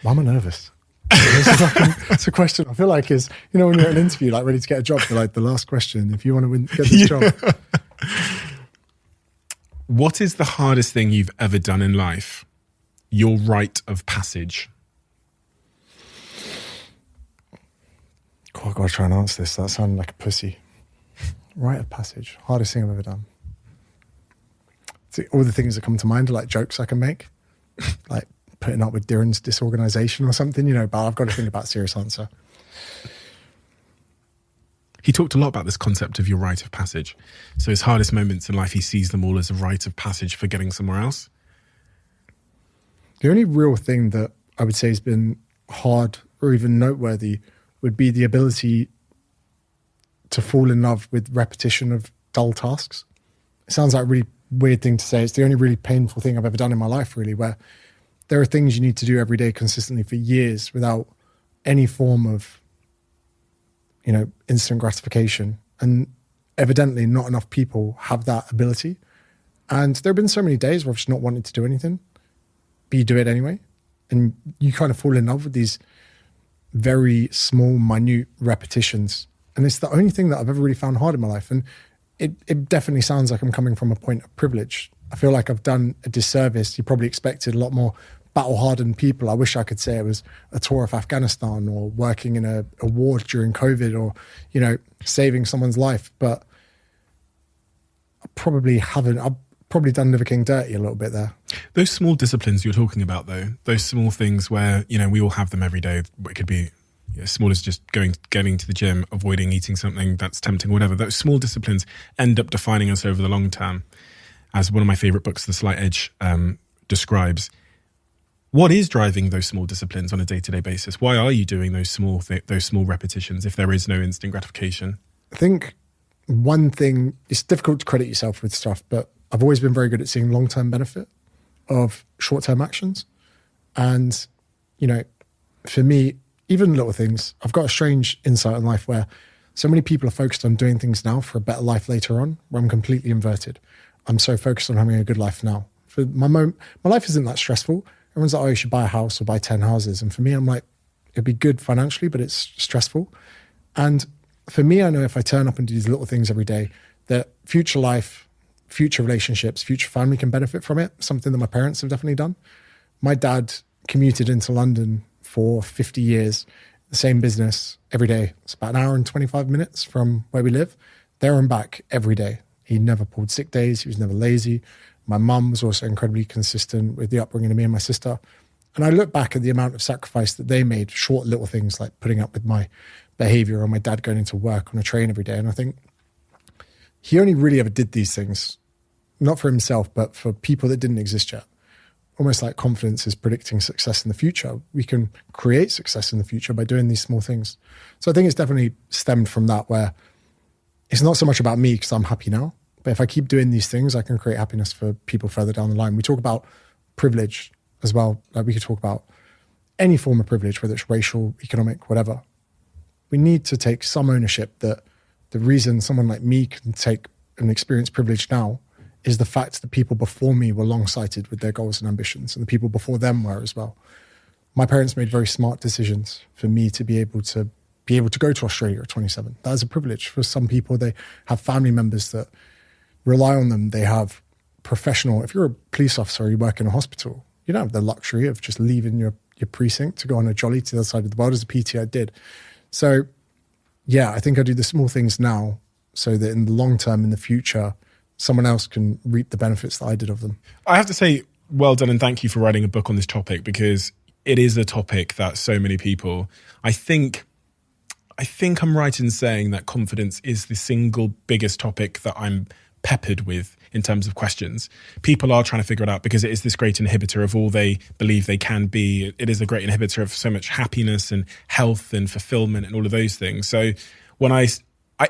Why am I nervous? It's a question I feel like is, you know, when you're at an interview, like ready to get a job, like the last question, if you want to get this job. What is the hardest thing you've ever done in life? Your rite of passage. God, I've got to try and answer this. That sounded like a pussy. Rite of passage. Hardest thing I've ever done. See, all the things that come to mind are like jokes I can make. Like putting up with Darren's disorganization or something, you know, but I've got to think about a serious answer. He talked a lot about this concept of your rite of passage. So his hardest moments in life, he sees them all as a rite of passage for getting somewhere else. The only real thing that I would say has been hard or even noteworthy would be the ability to fall in love with repetition of dull tasks. It sounds like a really weird thing to say. It's the only really painful thing I've ever done in my life, really, where there are things you need to do every day consistently for years without any form of, you know, instant gratification. And evidently not enough people have that ability. And there have been so many days where I've just not wanted to do anything, but you do it anyway. And you kind of fall in love with these very small, minute repetitions. And it's the only thing that I've ever really found hard in my life. And it definitely sounds like I'm coming from a point of privilege. I feel like I've done a disservice. You probably expected a lot more battle-hardened people. I wish I could say it was a tour of Afghanistan or working in a ward during COVID or, you know, saving someone's life. But I probably haven't. I've probably done Liver King dirty a little bit there. Those small disciplines you're talking about, though, those small things where, you know, we all have them every day. It could be as small as just getting to the gym, avoiding eating something that's tempting, whatever. Those small disciplines end up defining us over the long term. As one of my favorite books, The Slight Edge, describes, what is driving those small disciplines on a day-to-day basis? Why are you doing those small repetitions if there is no instant gratification? I think one thing, it's difficult to credit yourself with stuff, but I've always been very good at seeing long-term benefit of short-term actions. And, you know, for me, even little things, I've got a strange insight in life where so many people are focused on doing things now for a better life later on, where I'm completely inverted. I'm so focused on having a good life now. For my life isn't that stressful. Everyone's like, oh, you should buy a house or buy 10 houses. And for me, I'm like, it'd be good financially, but it's stressful. And for me, I know if I turn up and do these little things every day, that future life, future relationships, future family can benefit from it. Something that my parents have definitely done. My dad commuted into London for 50 years, the same business every day. It's about an hour and 25 minutes from where we live, there and back every day. He never pulled sick days. He was never lazy. My mum was also incredibly consistent with the upbringing of me and my sister. And I look back at the amount of sacrifice that they made, short little things like putting up with my behavior or my dad going into work on a train every day. And I think he only really ever did these things not for himself, but for people that didn't exist yet. Almost like confidence is predicting success in the future. We can create success in the future by doing these small things. So I think it's definitely stemmed from that, where it's not so much about me because I'm happy now, but if I keep doing these things, I can create happiness for people further down the line. We talk about privilege as well. Like we could talk about any form of privilege, whether it's racial, economic, whatever. We need to take some ownership that the reason someone like me can take and experience privilege now is the fact that people before me were long-sighted with their goals and ambitions, and the people before them were as well. My parents made very smart decisions for me to be able to go to Australia at 27. That is a privilege. For some people, they have family members that rely on them. They have professional, if you're a police officer or you work in a hospital, you don't have the luxury of just leaving your precinct to go on a jolly to the other side of the world as a PT I did. So yeah, I think I do the small things now so that in the long term, in the future, someone else can reap the benefits that I did of them. I have to say, well done and thank you for writing a book on this topic, because it is a topic that so many people, I think I'm right in saying that confidence is the single biggest topic that I'm peppered with in terms of questions. People are trying to figure it out because it is this great inhibitor of all they believe they can be. It is a great inhibitor of so much happiness and health and fulfillment and all of those things. So when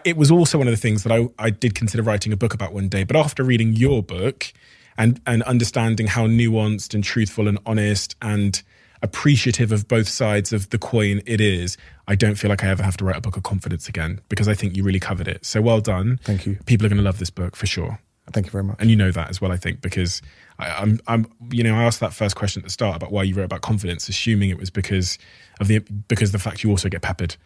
it was also one of the things that I did consider writing a book about one day. But after reading your book and understanding how nuanced and truthful and honest and appreciative of both sides of the coin it is, I don't feel like I ever have to write a book of confidence again, because I think you really covered it. So well done. Thank you. People are going to love this book for sure. Thank you very much. And you know that as well, I think, because I asked that first question at the start about why you wrote about confidence, assuming it was because the fact you also get peppered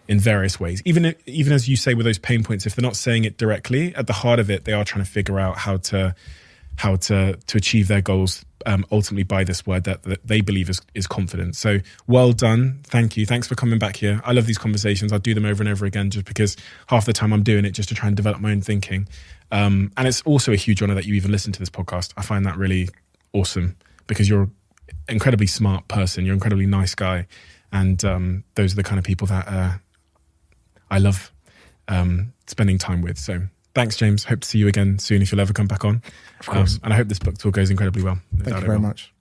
in various ways. Even as you say with those pain points, if they're not saying it directly, at the heart of it, they are trying to figure out how to achieve their goals ultimately by this word that they believe is confidence. So well done. Thank you. Thanks for coming back here. I love these conversations. I'll do them over and over again just because half the time I'm doing it just to try and develop my own thinking. And it's also a huge honor that you even listen to this podcast. I find that really awesome because you're an incredibly smart person. You're an incredibly nice guy. And those are the kind of people that I love spending time with. So thanks, James. Hope to see you again soon if you'll ever come back on. Of course. And I hope this book tour goes incredibly well. Thank you very much.